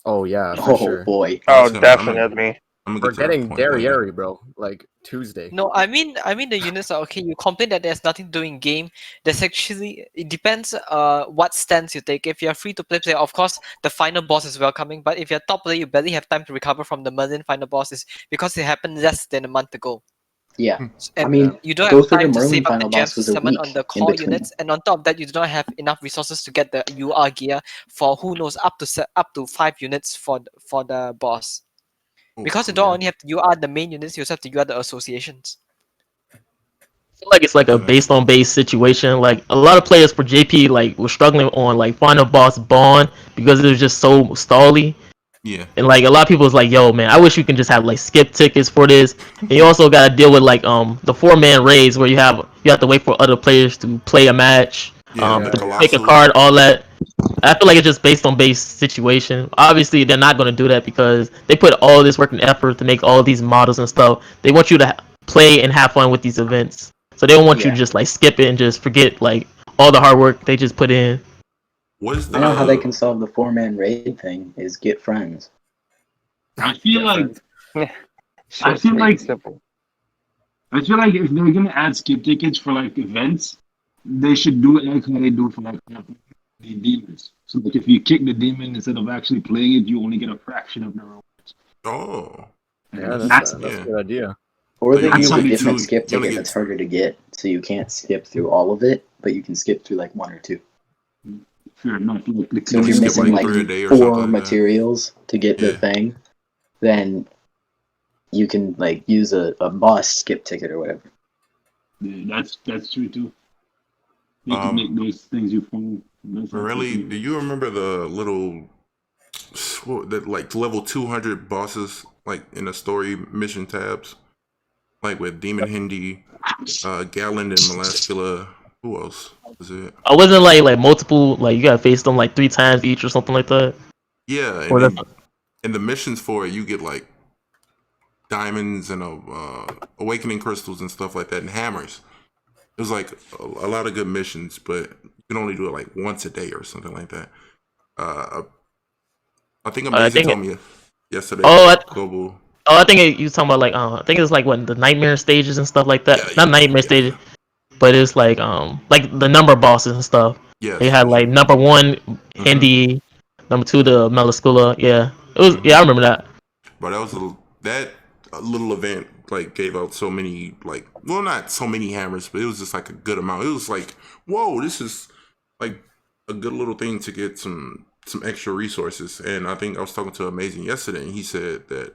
Oh yeah, for Oh sure. boy. Oh, definitely. We're getting Derriere, bro. Like Tuesday. No, I mean the units are okay. You complain that there's nothing to do in game. There's actually, it depends what stance you take. If you're free to play player, of course the final boss is welcoming. But if you're top player, you barely have time to recover from the Merlin final bosses because it happened less than a month ago. Yeah. And I mean, you don't go have through the time to Merlin save up the final gems boss to was a summon week on the in core between. units, and on top of that, you do not have enough resources to get the UR gear for who knows up to 5 units for the boss. Because you don't only have to UR the main units, you also have to UR the associations. feel like it's like a based on base situation. Like a lot of players for JP like were struggling on like final boss Bond because it was just so stally. Yeah. And like a lot of people was like, "Yo, man, I wish you can just have like skip tickets for this." And you also got to deal with like the 4-man raids where you have to wait for other players to play a match, Yeah, the to pick a Colossal. card, all that. I feel like it's just based on base situation. Obviously, they're not going to do that because they put all this work and effort to make all these models and stuff. They want you to play and have fun with these events, so they don't want you to just like skip it and just forget like all the hard work they just put in. What is the? I know how they can solve the 4-man raid thing is get friends. I feel like I feel like- simple. I feel like if they're gonna add skip tickets for like events, they should do it like how they do for like the demons. So like if you kick the demon instead of actually playing it, you only get a fraction of the rewards. Oh. Yeah, That's- that's a yeah. good idea. Or they That's use a something different too- skip you only ticket get- that's harder to get, so you can't skip through all of it, but you can skip through like 1 or 2. Fair enough. Like, So if you you're skip, missing like, like 3 a day or 4 something like that. materials to get the Yeah. thing, then you can like use a boss skip ticket or whatever. yeah, that's true too. You can Um, make those things you find. Really? Do you remember the little, like level 200 bosses, like in the story mission tabs, like with Demon Hindi, Galland, and Melascula? Who else was it? I wasn't like multiple like you gotta face them like 3 times each or something like that. Yeah, Or and that's- in the missions for it, you get like diamonds and awakening crystals and stuff like that, and hammers. It was like a lot of good missions, but you can only do it like once a day or something like that. I think Amazing told me yesterday. Oh, Global. Oh, I think you talking about like I think it's like what the nightmare stages and stuff like that. Yeah, Not nightmare stages, but it's like the number bosses and stuff. Yes. They had like number 1 Hindi, number 2 the Melascula. Yeah, it was. Yeah, I remember that. But that was that little event like gave out so many like not so many hammers, but it was just like a good amount. It was like, whoa, this is like a good little thing to get some extra resources. And I think I was talking to Amazing yesterday, and he said that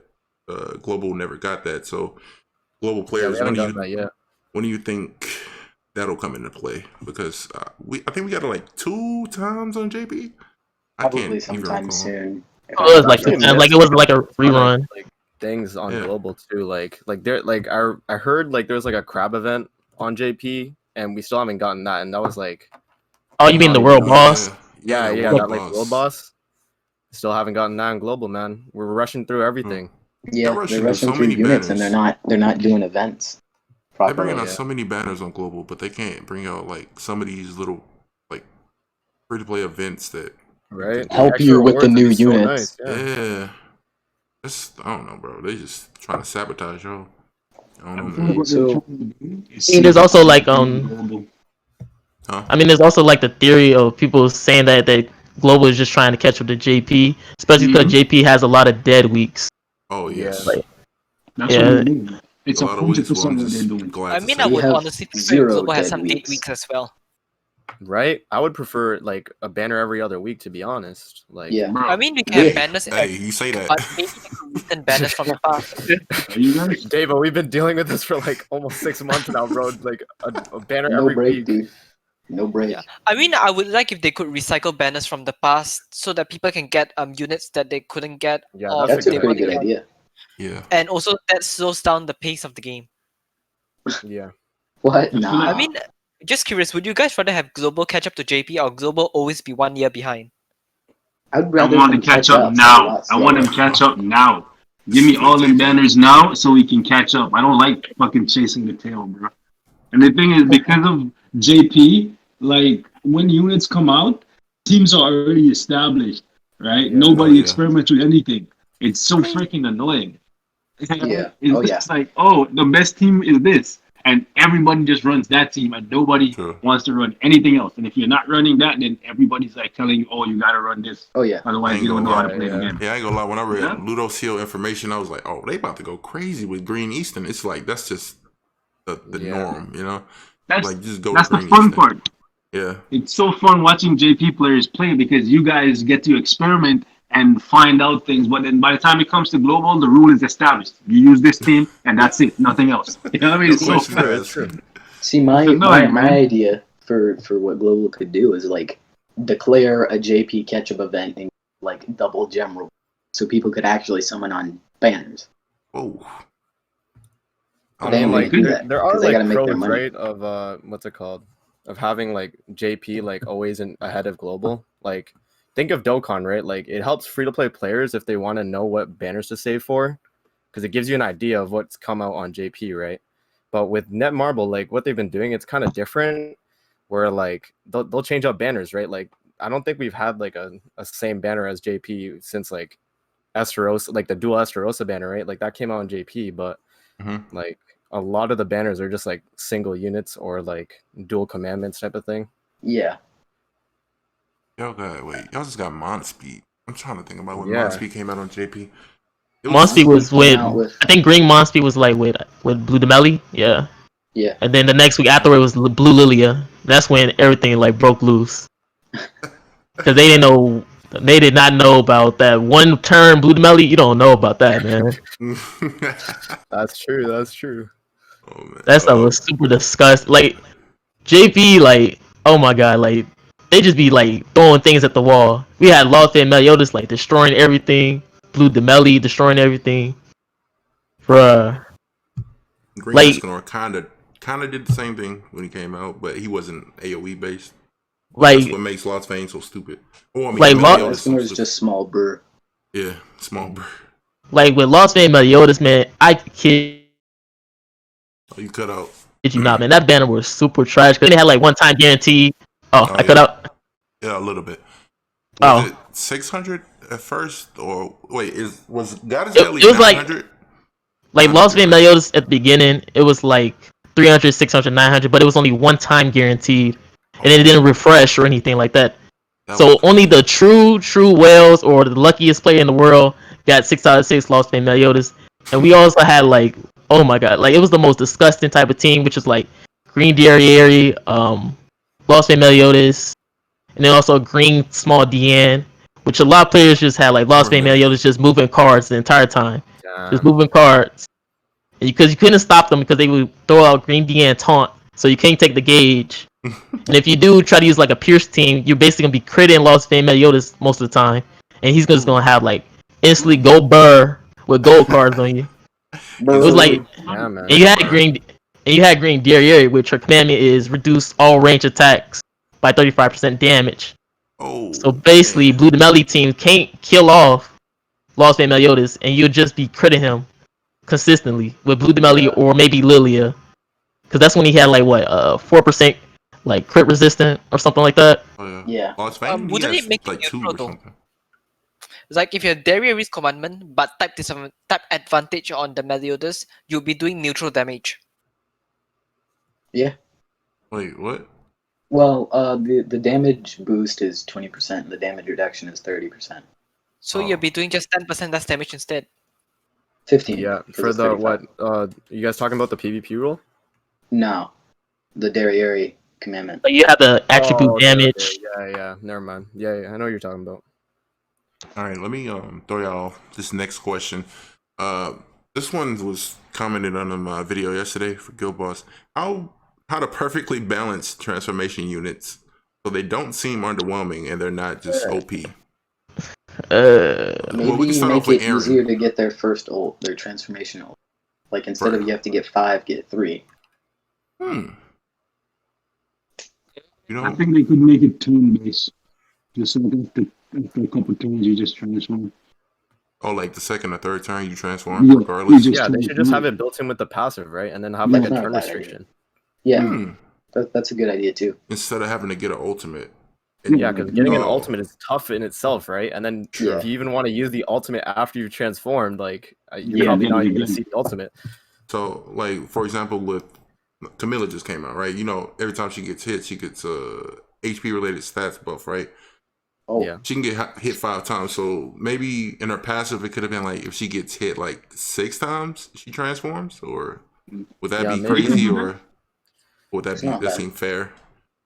Global never got that. So Global players, when do you think that'll come into play? Because I think we got it like 2 times on JP. Probably sometime soon. It was like 2 times. Like it was like a rerun. Like things on Global too. Like there like I heard like there was like a crab event on JP, and we still haven't gotten that. And that was like, oh, you mean the world boss? Yeah, world that like boss. world boss. Still haven't gotten that on Global, man. We're rushing through everything. Yeah, They're rushing they're rushing so through many units, banners. and they're not doing events They're properly. bringing out so many banners on Global, but they can't bring out like some of these little like free to play events that Right. Help Extra you with the rewards new is so units. nice, yeah. I don't know, bro. They just trying to sabotage y'all. I don't know, man. So- there's also like Huh? I mean, there's also like the theory of people saying that Global is just trying to catch up to JP, especially because JP has a lot of dead weeks. Oh yes. Like, That's Yeah. what they're doing. It's a lot of weeks 100% I'm what they're just doing. glad I to mean, see I it. would have honestly prefer zero Global has dead some dead weeks. weeks as well. Right? I would prefer like a banner every other week, to be honest. Like, Yeah. Bro, I mean, we can have Yeah. banners, Hey, you say that. but maybe they could recent banners from the past. are you guys? Davo, we've been dealing with this for like almost 6 months now, bro. Like a banner No every break, week. dude. No break. Yeah. I mean, I would like if they could recycle banners from the past so that people can get units that they couldn't get. Yeah, or that's That's a they pretty wanted good to get. idea. Yeah. And also, that slows down the pace of the game. Yeah. What? I feel Nah. I mean, just curious, would you guys rather have Global catch up to JP or Global always be 1 year behind? I'd I rather want to them catch a up lot now. I want them slower. to catch up now. Give me all them banners now so we can catch up. I don't like fucking chasing the tail, bro. And the thing is, because of JP, like when units come out, teams are already established, right? Yeah. Nobody Oh, yeah. experiments with anything. It's so freaking annoying. Yeah. It's Oh, yeah. just like, oh, the best team is this. And everybody just runs that team, and nobody Sure. wants to run anything else. And if you're not running that, then everybody's like telling you, oh, you gotta run this. Oh yeah. Otherwise, you don't know how to play the game. Yeah, I ain't gonna lie. When I read Yeah. Ludo Seal information, I was like, oh, they about to go crazy with Green Eastern. It's like that's just the Yeah. norm, you know? That's Like just go that's with the Green fun Eastern. part. Yeah. It's so fun watching JP players play because you guys get to experiment and find out things. But then by the time it comes to global, the rule is established. You use this team and that's it, nothing else. You know what I mean? No It's so question fun. asked. See, my annoying, man. idea for what Global could do is like declare a JP catch-up event and like double gem reward, so people could actually summon on banners. Whoa. I They mean, only like do there, that there are 'cause they like gotta make their pros, money. right? Of what's it called? Of having like JP like always ahead of global. Like think of Dokkan, right? Like it helps free to play players if they want to know what banners to save for, because it gives you an idea of what's come out on JP, right? But with Netmarble, like what they've been doing, it's kind of different. Where like they'll change up banners, right? Like I don't think we've had like a same banner as JP since like Esterosa, like the dual Esterosa banner, right? Like that came out on JP, but like a lot of the banners are just like single units or like dual commandments type of thing. Yeah. Y'all just got Monspeet. I'm trying to think about when Yeah. Monspeet came out on JP. Monspeet was came out with, with- I think Green Monspeet was like with Blue Demelli, yeah. Yeah. And then the next week after it was Blue Lilia. That's when everything like broke loose. Because they did not know about that one turn Blue Demelli. You don't know about that, man. That's true. That's true. Oh, man. That stuff was super disgusting. Like JP, like oh my god, like they just be like throwing things at the wall. We had Lost and Meliodas like destroying everything. Blue Demelli destroying everything. Bruh. Green like- Escanor kind of did the same thing when he came out, but he wasn't AoE based. Like That's what makes Lost Fame so stupid. Oh, I mean, Like, Meliodas so Escanor is stupid. just small brr. Yeah, small bro. like with Lost Fame Meliodas, man, I kid Oh, you cut out. you not, man. That banner was super trash. Cause they had like one time guarantee. Oh, I cut yeah. out. Yeah, a little bit. Oh. Was it 600 at first, or wait, was Goddess It Deadly was like- 900? Like 900, Lost Fame right? Meliodas at the beginning, it was like 300, 600, 900, but it was only one time guaranteed, and then it didn't refresh or anything like that. That So was only the true whales or the luckiest player in the world got 6 out of 6 Lost Fame Meliodas, and we also had like, oh my god, like it was the most disgusting type of team, which is like Green Diary, Lost Fame Meliodas, and then also Green Small Deanne, which a lot of players just had like Lost Fame Meliodas just moving cards the entire time. Just moving cards. Because you couldn't stop them because they would throw out Green Deanne taunt, so you can't take the gauge. And if you do try to use like a Pierce team, you're basically gonna be critting Lost Fame Meliodas most of the time, and he's just gonna have like instantly gold burr with gold cards on you. It was like, Yeah, man. and you had Green Diary, which her commandment is reduce all range attacks by 35% damage. Oh, So basically, man. Blue Demelli team can't kill off Lost Fame Meliodas, and you'll just be critting him consistently with Blue Demelli or maybe Lilia, because that's when he had like what 4% like crit resistant or something like that. Oh, yeah. Yeah. Lost Fame, he Wouldn't has it make it like 2 neutral, or though? something. It's like if you're Daria Risk commandment but type advantage on the Meliodas, you'll be doing neutral damage. Yeah. Wait, what? Well, the damage boost is 20%. The damage reduction is 30%. So Oh. you'll be doing just 10% less damage instead. 15. Yeah, 'cause for it's the 35. what? You guys talking about the PvP rule? No, the Darieri commandment. Like you have the attribute Oh, okay, damage. okay. Yeah. Never mind. Yeah. I know what you're talking about. All right, let me throw y'all this next question. This one was commented on my video yesterday for Guild Boss. How to perfectly balance transformation units so they don't seem underwhelming and they're not just OP. Maybe we can start make off with it Aaron. easier to get their first ult, their transformation ult. Like instead of Right. you have to get 5, get 3. You I know, think they could make it turn based. Just so that after a couple turns, you just transform. like the second or third turn you transform Yeah, regardless. you just Yeah, they should just have transform. it built in with the passive, right? And then have Yeah, like it's a not a turn bad idea. restriction. Yeah, that's a good idea too. Instead of having to get an ultimate. Yeah, because getting an Oh. ultimate is tough in itself, right? And then Yeah. if you even want to use the ultimate after you've transformed, like you're Yeah, probably yeah, not yeah, even yeah. gonna see the ultimate. So, like, for example, with Camila just came out, right? You know, every time she gets hit, she gets HP related stats buff, right? Oh, Yeah. She can get hit 5 times. So maybe in her passive, it could have been like if she gets hit like 6 times, she transforms, or would that Yeah, be maybe. crazy, or would It's that not bad. seem fair?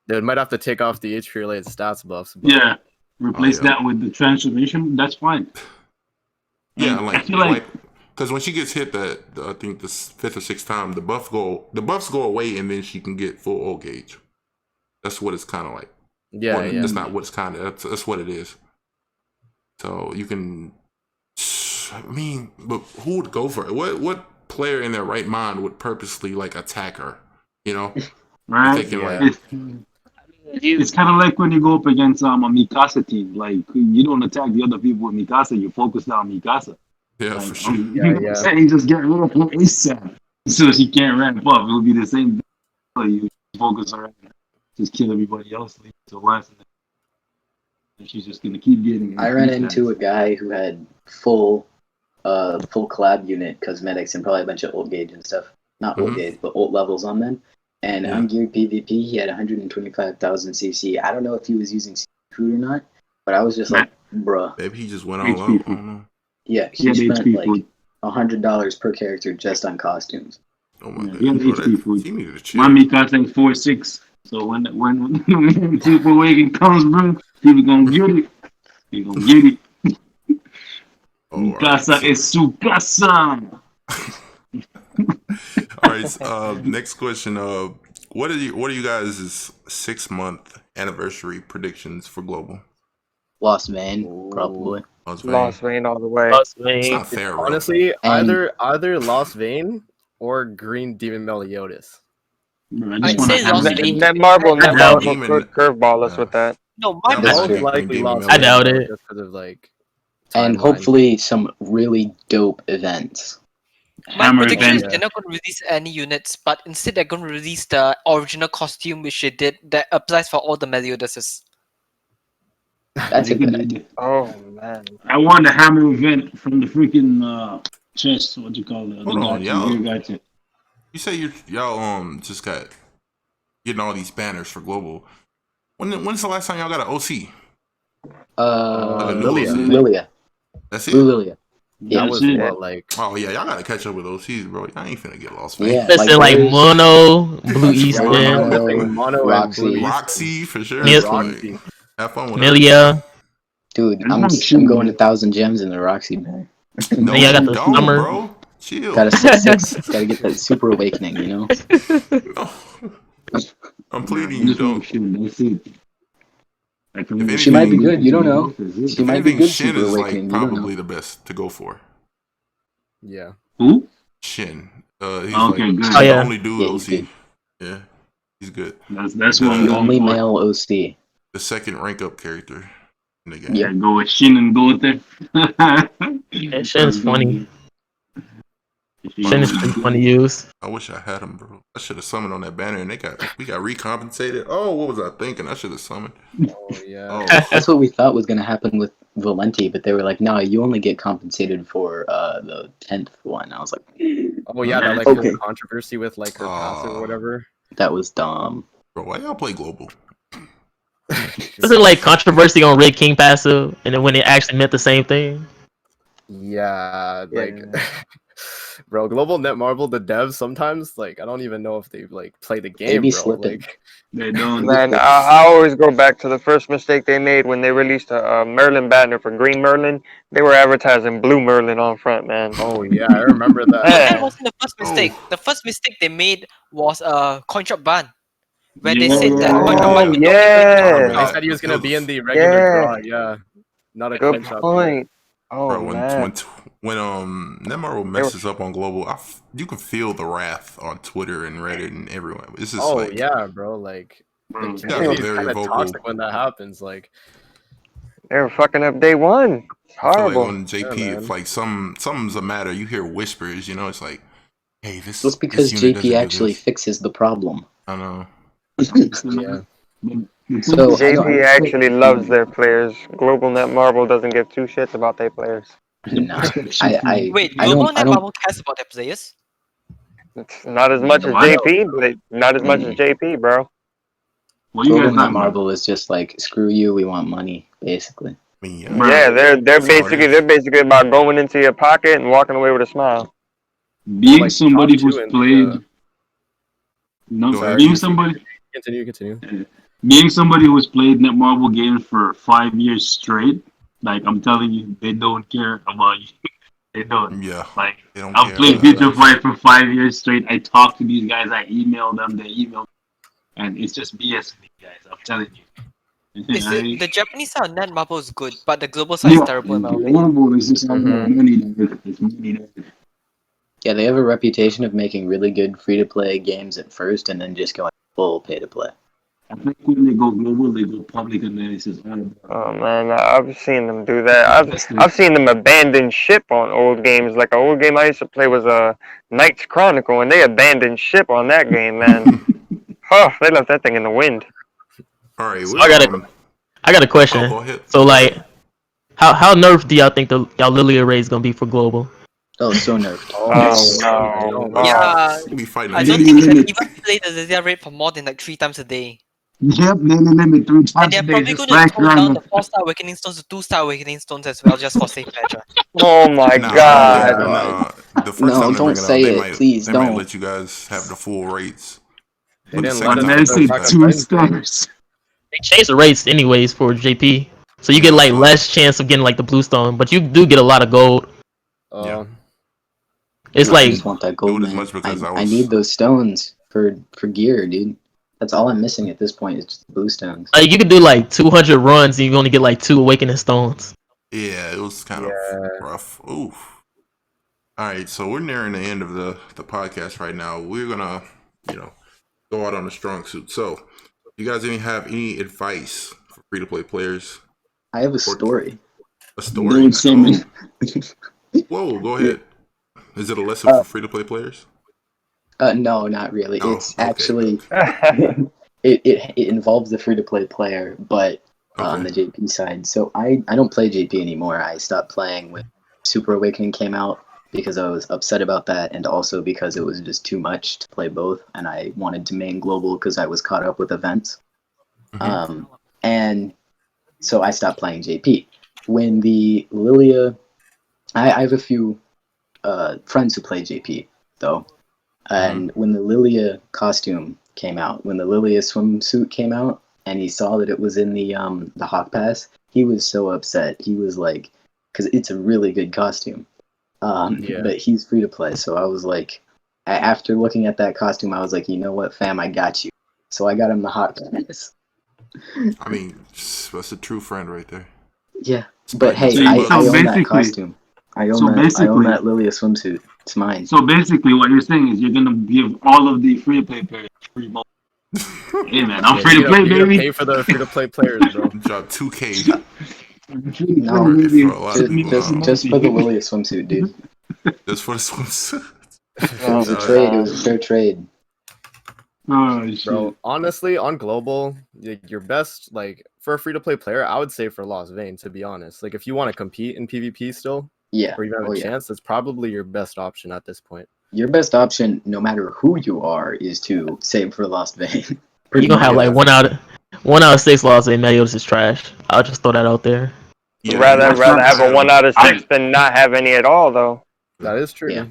They might have to take off the HP related stats buffs. But Yeah, replace yeah. that with the transformation. That's fine. Yeah, And I like feel like because when she gets hit I think the 5th or 6th time, the buffs go away, and then she can get full ult gauge. That's what it's kind of like. Yeah, Well, yeah. That's not what it's kind of. That's what it is. So you can. I mean, but who would go for it? What player in their right mind would purposely like attack her? You know, Right? Thinking like, It's kind of like when you go up against a Mikasa team. Like, you don't attack the other people with Mikasa, you focus on Mikasa. yeah, Like, for sure. you saying just get rid of her ASAP so she can't ramp up. It would be the same thing. You focus on her, just kill everybody else, leave it to last, and she's just gonna keep getting. I ran into a guy who had full collab unit cosmetics and probably a bunch of ult gauge and stuff. Not ult gauge, but ult levels on them. And ungeared PvP, he had 125,000 CC. I don't know if he was using food or not, but I was just like, bruh. Maybe he just went all out. I don't know. Yeah, he spent like $100 per character just on costumes. Oh my god. He had HP food. He needed to chill. My Mikasa is 4-6. So when Super Awakening comes, bro, people gonna get it. They gonna get it. Mikasa is Tsukasa. All right. Next question. What are you guys' 6-month anniversary predictions for global? Lost Vein, probably. Lost Vein all the way. Lost Vein. It's not fair, bro. Honestly, either Lost Vein or Green Demon Meliodas. I'd say Lost Vein. That Marvel could curveball us with that. No, my Most likely Lost I doubt it. Just because of like. And hopefully some really dope events. My prediction is they're not going to release any units, but instead they're going to release the original costume which they did that applies for all the Meliodases. That's a good idea. Oh man! I want the hammer event from the freaking chest. What you call it? Hold on, y'all. You say y'all just got getting all these banners for global. When's the last time y'all got an OC? Lilia. That's it. Lilia. Yeah, that was what, like. Oh yeah, y'all gotta catch up with OCs, bro. Y'all ain't finna get lost. Man. Yeah, listen, like Mono, Blue Eastern, Mono, Roxy for sure. Roxy. Have fun with Milia. Dude, I'm going 1,000 gems in the Roxy banner. No, I got the summer, bro. Chill. Gotta get that super awakening, you know. I'm pleading you don't. She might be good. You don't know. She might be good. Shin super is awakening. like probably the best to go for. Yeah. Who? Shin. He's okay, like good. the only dude yeah, OC. Yeah, he's good. That's what I'm the only male OC. The second rank up character in the game. Yeah, go with Shin and go with it. Yeah, Shin's funny. Shin is pretty funny to use. I wish I had him, bro. I should have summoned on that banner, and we got recompensated. Oh, what was I thinking? I should have summoned. Oh yeah. Oh. That's what we thought was gonna happen with Valenti, but they were like, "No, you only get compensated for the 10th one." I was like, "Oh yeah, that like okay. whole controversy with like her passive or whatever." That was dumb. Bro, why y'all play global? Wasn't like controversy on Red King passive, and then when it actually meant the same thing. Yeah, like. Bro, Global Netmarble, the devs sometimes like I don't even know if they like play the game. They be bro. slipping. Like, they don't. Man, I always go back to the first mistake they made when they released a Merlin banner for Green Merlin. They were advertising Blue Merlin on front, man. Oh yeah, I remember that. That wasn't the first mistake. The first mistake they made was a coin drop ban, where they said that coin drop ban. They said he was gonna be in the regular draw. Yeah, not a good coin point. Oh bro, man. When Netmarble messes up on global, you can feel the wrath on Twitter and Reddit and everyone. It's just like, yeah, bro, like it's very very vocal. toxic when that happens. Like they were fucking up day one. It's horrible. Like on JP, if like something's a matter, you hear whispers. You know, it's like, hey, this. Just because JP actually fixes the problem. I know. yeah. So JP actually loves their players. Global Netmarble doesn't give two shits about their players. No, Wait, Global Netmarble cares about their players? It's not as much as JP, but not as much as JP, bro. Global Netmarble is just like, screw you, we want money, basically. Yeah, they're basically about going into your pocket and walking away with a smile. Being like somebody who's played, being somebody. Continue. Being somebody who's played Netmarble games for 5 years straight, like I'm telling you, they don't care about you. They don't. Yeah, Like, they don't I've care played about Future that. Fight for 5 years straight. I talk to these guys. I email them. They email me. And it's just BS with these guys. I'm telling you. The Japanese side of Netmarble is good, but the global side is Yeah, terrible in my opinion. global is just all about money. It's money. Yeah, they have a reputation of making really good free-to-play games at first, and then just going full pay-to-play. I think when they go global, they go public, and then it's just all about. Oh man, I've seen them do that. I've seen them abandon ship on old games. Like an old game I used to play was Knights Chronicle, and they abandoned ship on that game, man. Huh, they left that thing in the wind. All right, So I got a question. Oh, go ahead. So like, how nerfed do y'all think y'all Lilia raid is gonna be for global? Oh, so nerfed. Oh no. Yeah, You be fighting. I a don't G. think you can even play the Lilia rate for more than like 3 times a day. Yep, limit 3 And times they're a day. probably Just going to like tone down the random. 4-star awakening stones to 2-star awakening stones as well, just for safe measure. Oh my Nah, god. the first No, time they don't bring it out, say they it. might Please they might don't. let you guys have the full rates. They But the didn't second let time, us Unless do it's the it's bad. 2 Sacrifice stars. They changed the rates anyways for JP, so you Yeah, get like so- less chance of getting like the blue stone, but you do get a lot of gold. Yeah. It's I like just want that gold, Do it as man. much because I I was- need those stones for gear, dude. That's all I'm missing at this point is just the blue stones. you could do like 200 runs and you only get like 2 awakening stones. Yeah, it was kind of rough. Oof. All right, so we're nearing the end of the podcast right now. We're gonna, go out on a strong suit. So, you guys have any advice for free to play players? I have a story. A story? Don't summon. Whoa, go ahead. Is it a lesson for free to play players? No, not really. Oh, It's okay. actually it involves the free-to-play player, but on the JP side. So I don't play JP anymore. I stopped playing when Super Awakening came out because I was upset about that, and also because it was just too much to play both, and I wanted to main global because I was caught up with events. And so I stopped playing JP. When the Lilia, I have a few friends who play JP though. And when the Lilia costume came out, when the Lilia swimsuit came out, and he saw that it was in the Hawk Pass, he was so upset. He was like, because it's a really good costume, but he's free to play. So I was like, after looking at that costume, I was like, you know what, fam, I got you. So I got him the Hawk Pass. I mean, that's a true friend right there. Yeah, but hey, I own that costume. I own that Lilia swimsuit. It's mine. So basically, what you're saying is you're gonna give all of the free to play players free mode. Hey man, I'm free to play, you baby. pay for the free to play players, bro. Drop 2K. No, just for the Lilia swimsuit, dude. Just for the swimsuit. It was a trade. It was a fair trade. Oh shit. Bro, honestly, on global, your best for a free to play player, I would say for Lost Vein, to be honest. Like if you want to compete in PvP still, yeah, or even have a chance, that's probably your best option at this point. Your best option, no matter who you are, is to save for Lost Vein. You gonna have like 1 out of 6 Lost Vein Medios is trash. I'll just throw that out there. Yeah, rather have a 1 out of 6 than not have any at all, though. That is true. Yeah.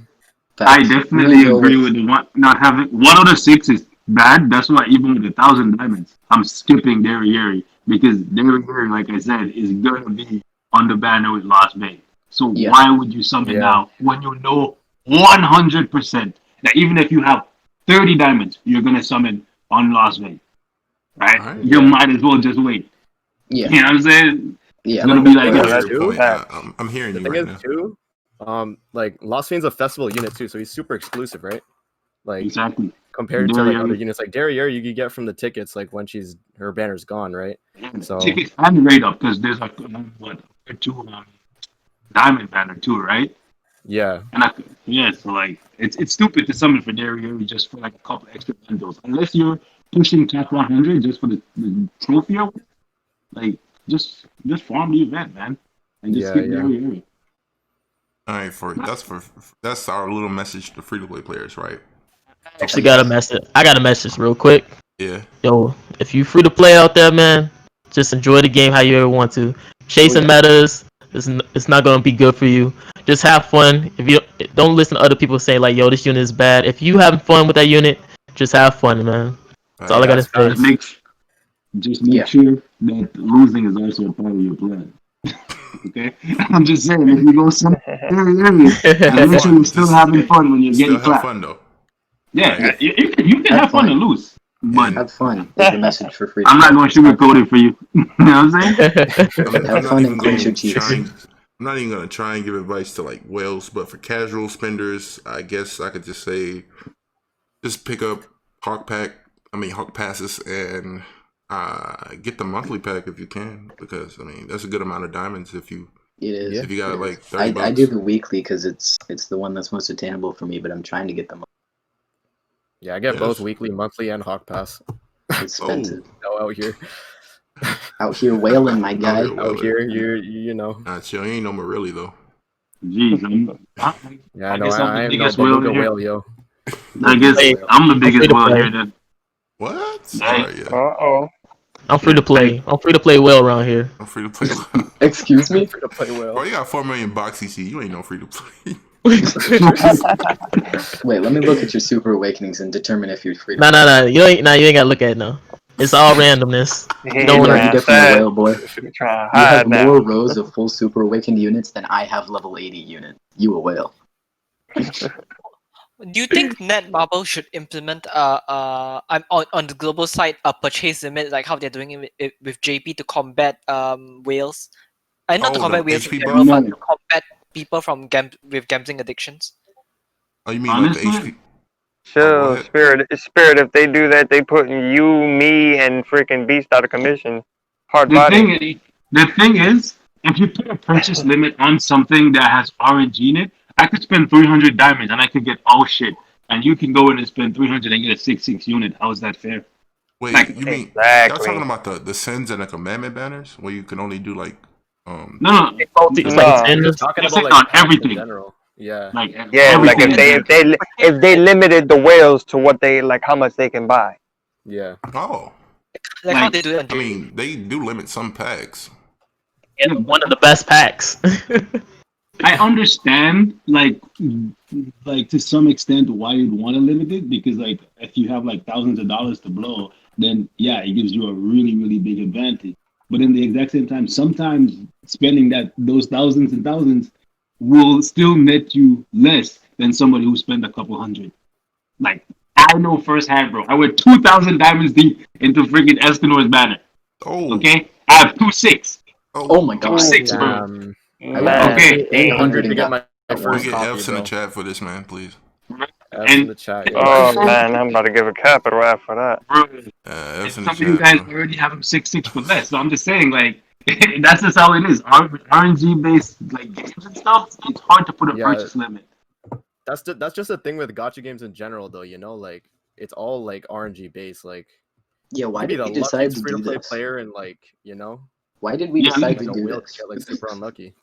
I definitely agree with the not having 1 out of 6 is bad. That's why even with 1,000 diamonds, I'm skipping Derry because Derry, like I said, is gonna be on the banner with Lost Vein. So why would you summon now when you know 100% that even if you have 30 diamonds, you're gonna summon on Lost Vein, right? You might as well just wait. Yeah, you know what I'm saying? Yeah, it's gonna be like I'm hearing you right now. Too, like Lost Vein's a festival unit too, so he's super exclusive, right? Like exactly compared to like other units, like Derriere, you could get from the tickets, like when her banner's gone, right? So tickets and rate up because there's like what 2 diamond banner too, right? Yeah. And so like it's stupid to summon for Derriere just for like a couple extra bundles unless you're pushing top 100 just for the trophy. Like just farm the event, man, and just skip Derriere. All right, that's our little message to free to play players, right? Actually, got a message. I got a message real quick. Yeah. Yo, if you free to play out there, man, just enjoy the game how you ever want to. Chasing metas, it's not gonna be good for you. Just have fun. If you don't listen to other people say like, "Yo, this unit is bad." If you having fun with that unit, just have fun, man. That's all I gotta say. Just make sure that losing is also a part of your plan. Okay, I'm just saying if you go some area, and make sure you're still having fun when you're Still getting have clapped. fun though. Yeah, Right. you can Have have fun fun. and lose, but And Have fun is the message for freedom. I'm not going to sugarcoat it for you. You know what I'm saying? I'm Have not fun even and clench your going to try. teeth. I'm not even gonna try and give advice to like whales, but for casual spenders, I guess I could just say, just pick up Hawk Passes, and get the monthly pack if you can, because I mean that's a good amount of diamonds if you It is. if you got it like is. 30 bucks. I do the weekly because it's the one that's most attainable for me, but I'm trying to get them. Yeah, I get Yes. both weekly, monthly, and Hawk Pass. Expensive. No, out here. Out here whaling, my guy. here. Out here, you know. Nah, chill. You ain't no Marilli though. Jeez, Yeah, I no, guess I'm the I am no biggest whale beluga here. whale, yo. I guess Hey, I'm the biggest free to whale play. here then. What? Hey. All right, yeah. Uh-oh. I'm free to play. I'm free to play well around here. I'm free to play. Excuse me? Free to play well. Bro, you got 4 million box CC. You ain't no free to play. Wait, let me look at your Super Awakenings and determine if you're free. Nah. You ain't gotta look at it now. It's all randomness. He Don't Yeah, wanna- you definitely a whale, boy. You're trying to You hide have now. more rows of full Super Awakened units than I have level 80 units. You a whale. Do you think Netmarble should implement I'm on the global side a purchase limit like how they're doing it with JP to combat whales? Not to Oh, combat the whales in HP general, buff? but to combat people from with gambling addictions. Oh, you mean Honestly, like the HP? Chill, ahead. Spirit. If they do that, they putting you, me, and freaking Beast out of commission. Hard the body. thing is, if you put a purchase limit on something that has RNG in it, I could spend 300 diamonds and I could get all shit. And you can go in and spend 300 and get a 6/6 unit. How is that fair? Wait, Like, you mean y'all Exactly. talking about the sins and the commandment banners where you can only do like No. It's No. like 10. Talking It's about like like on packs in everything. general. Yeah. Like Yeah, like everything if is they limited the whales to what they like, how much they can buy. Yeah. oh. Like how Like, they do it on I JP. mean, they do limit some packs. One of the best packs. I understand, like to some extent, why you'd want to limit it because, like, if you have like thousands of dollars to blow, then yeah, it gives you a really, really big advantage. But in the exact same time, sometimes spending those thousands and thousands will still net you less than somebody who spent a couple hundred. Like, I know firsthand, bro. I went 2,000 diamonds deep into freaking Escanor's banner. Oh. Okay, I have 2/6. Oh my god. 2/6, bro. Damn. Man. Okay. 800 to and get my We first get copy, F's in bro. the chat for this, man, please. F's in the chat. yo. Oh man, I'm about to give a capital F for that. Bro, F's in some the of you chat. guys Bro. already have them 6/6 for less. So I'm just saying, like, that's just how it is. RNG based like games and stuff. It's hard to put a Yeah. purchase limit. That's just a thing with gacha games in general, though. You know, like it's all like RNG based. Like, Yeah, why you be did the we decide luckiest to free do to play this? player, and like Why did we Yeah, decide like to a do whale this? get like super unlucky.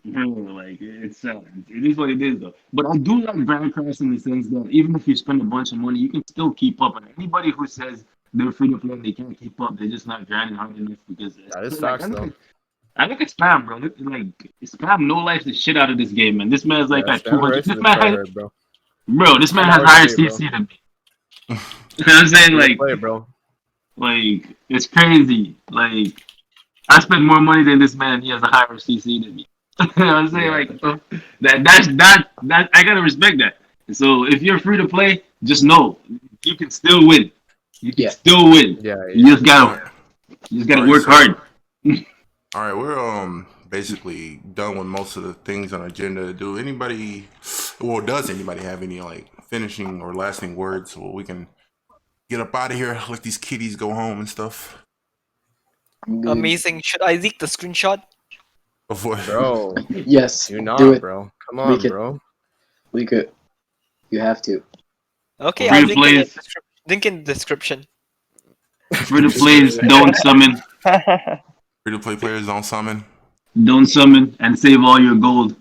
Like it is what it is though. But I do like GRANDCROSS in the sense that even if you spend a bunch of money, you can still keep up. And anybody who says they're free to play and they can't keep up, they're just not grinding hard enough because That is like, facts, though. I look at spam, bro. Spam no life the shit out of this game, man. This man's like Yeah, at Spam 200. Rice is This a man, tryhard, bro. bro, this man 10 has hours a higher day, bro. CC than me. You know what I'm saying? Free to Like, play, bro. like it's crazy. Like I spend more money than this man. He has a higher CC than me. You know what I'm saying? Yeah. Like that I gotta respect that. So if you're free to play, just know you can still win. You can Yeah. still win. Yeah, You just gotta Alright, work so- hard. All right, we're basically done with most of the things on our agenda. Does anybody have any like finishing or lasting words so we can get up out of here, let these kiddies go home and stuff? I'm good. Amazing. Should I leak the screenshot? Before bro. Yes, Do not, do it. bro. Come on, Leak it. bro. Leak it. You have to. Okay, Free I'll to link play in the is- description. Link in the description. Free to plays don't summon, free to play players don't summon. and save all your gold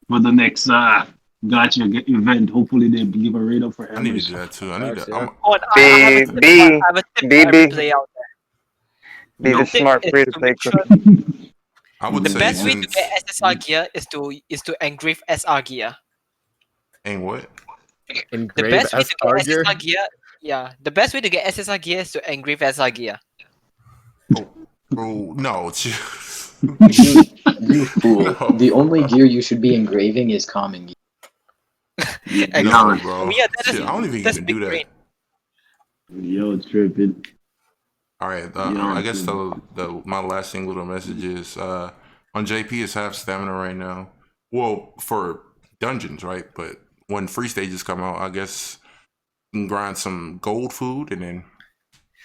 for the next gotcha event. Hopefully they give a rate up for I need to hammers. do that too. I need to. Yeah. Oh, and I have a tip. I have a tip for every play out there. Be the The tip smart is free to to play make sure I would the say best way to since get SSR gear is to engrave SR gear. ain't what? The Engrave best way to SR get gear. SSR gear, yeah, the best way to get SSR gear is to engrave SR gear. Bro, no. You fool. No. The only gear you should be engraving is common gear. No, bro. Yeah, that Shit, is, I don't even that's do big that. brain. Yo, tripping. All right, Yeah, I guess my lasting little message is on JP is half stamina right now. Well, for dungeons, right? But when free stages come out, I guess you can grind some gold food, and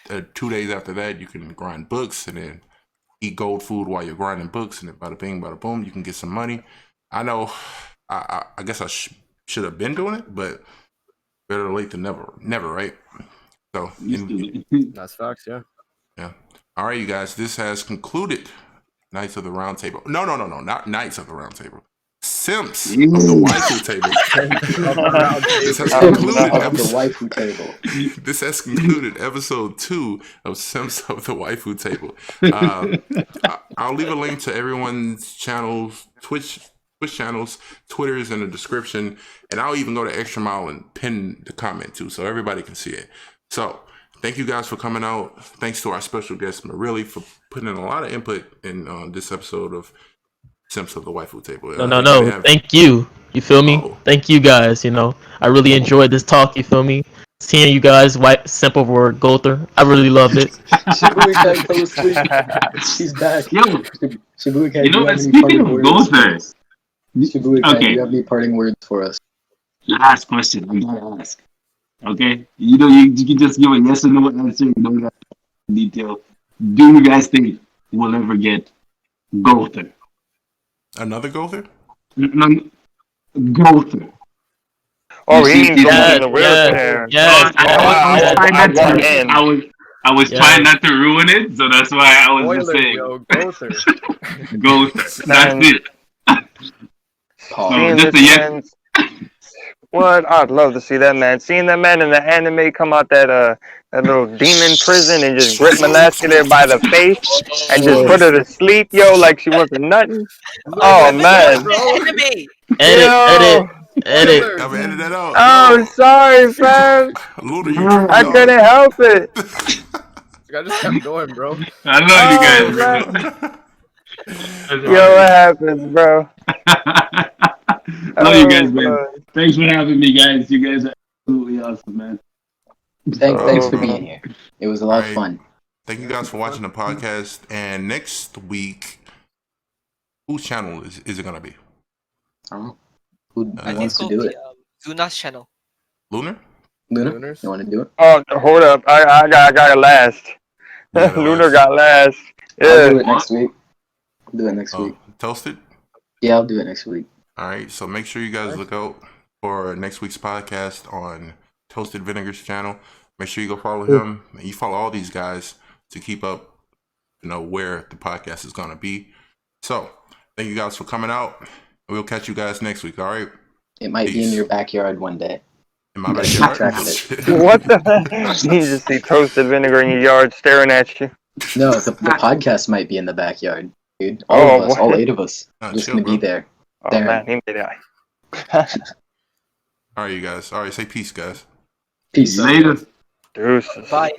then 2 days after that, you can grind books, and then eat gold food while you're grinding books, and then bada bing, bada boom, you can get some money. I know, I guess I should have been doing it, but better late than never, right? So, That's facts, yeah. yeah. All right, you guys, this has concluded Knights of the Round Table. No, not Knights of the Round Table. Simps of the Waifu Table. This has concluded Of the waifu table. This has concluded episode 2 of Simps of the Waifu Table. I'll leave a link to everyone's channels, Twitch channels, Twitter's in the description, and I'll even go to Extra Mile and pin the comment too, so everybody can see it. So, thank you guys for coming out. Thanks to our special guest Marilli for putting in a lot of input in this episode of Simps of the Waifu Table. No. Thank you. You feel me? Oh. Thank you guys. You know, I really enjoyed this talk. You feel me? Seeing you guys, Simp over Gother. I really loved it. Shibuya fell asleep. She's back. Yo, Shibuya, you know what? Speaking of Gother, Shibuya, okay. do you have any parting words for us? Last question. I'm gonna ask. Okay, you know you can just give a yes or no answer. You don't have detail. Do you guys think we'll ever get Gother? Another Gother? No, Gother. Oh, You he see ain't going yes, in the wheelchair. yes, I was Yeah. trying not to ruin it, so that's why I was just Spoiler, saying yo, Gother. Gother. Man. That's it. Pause. Seeing just this a yes. man, what? I'd love to see that man. Seeing that man in the anime come out that little demon prison and just grip Malaska there by the face and just put her to sleep, yo, like she wasn't nothing. Oh man. Anime. Edit. I'm gonna edit that out. Oh, sorry, fam. Luda, you tripping I out. couldn't help it. I just kept going, bro. I love you guys. Yo, what happens, bro? Love you guys, man. Thanks for having me, guys. You guys are absolutely awesome, man. Thanks for being here. It was a lot of Alright. fun. Thank you guys for watching the podcast. And next week, whose channel is it gonna be? Oh. Who I think wants it's to called do the it? Zuna's channel. Lunar? Luna, Lunars? you want to do it? Oh, hold up. I got last. Yeah, Lunar last. got last. I'll do Yeah. it next week. I'll do it next Oh, week. Toasted? Yeah, I'll do it next week. All right, so make sure you guys look out for next week's podcast on Toasted Vinegar's channel. Make sure you go follow him. And you follow all these guys to keep up, where the podcast is going to be. So, thank you guys for coming out. We'll catch you guys next week, all right? It might be in Peace. your backyard one day. In my You gotta keep track backyard? of it. What the? You just see toasted vinegar in your yard staring at you. No, the podcast might be in the backyard, dude. Oh, All of us, what? all 8 of us, Nah, just chill, gonna be bro. there. Oh There. man, he made that. All right, you guys. All right, say peace, guys. Peace. Later. Deuces. Bye.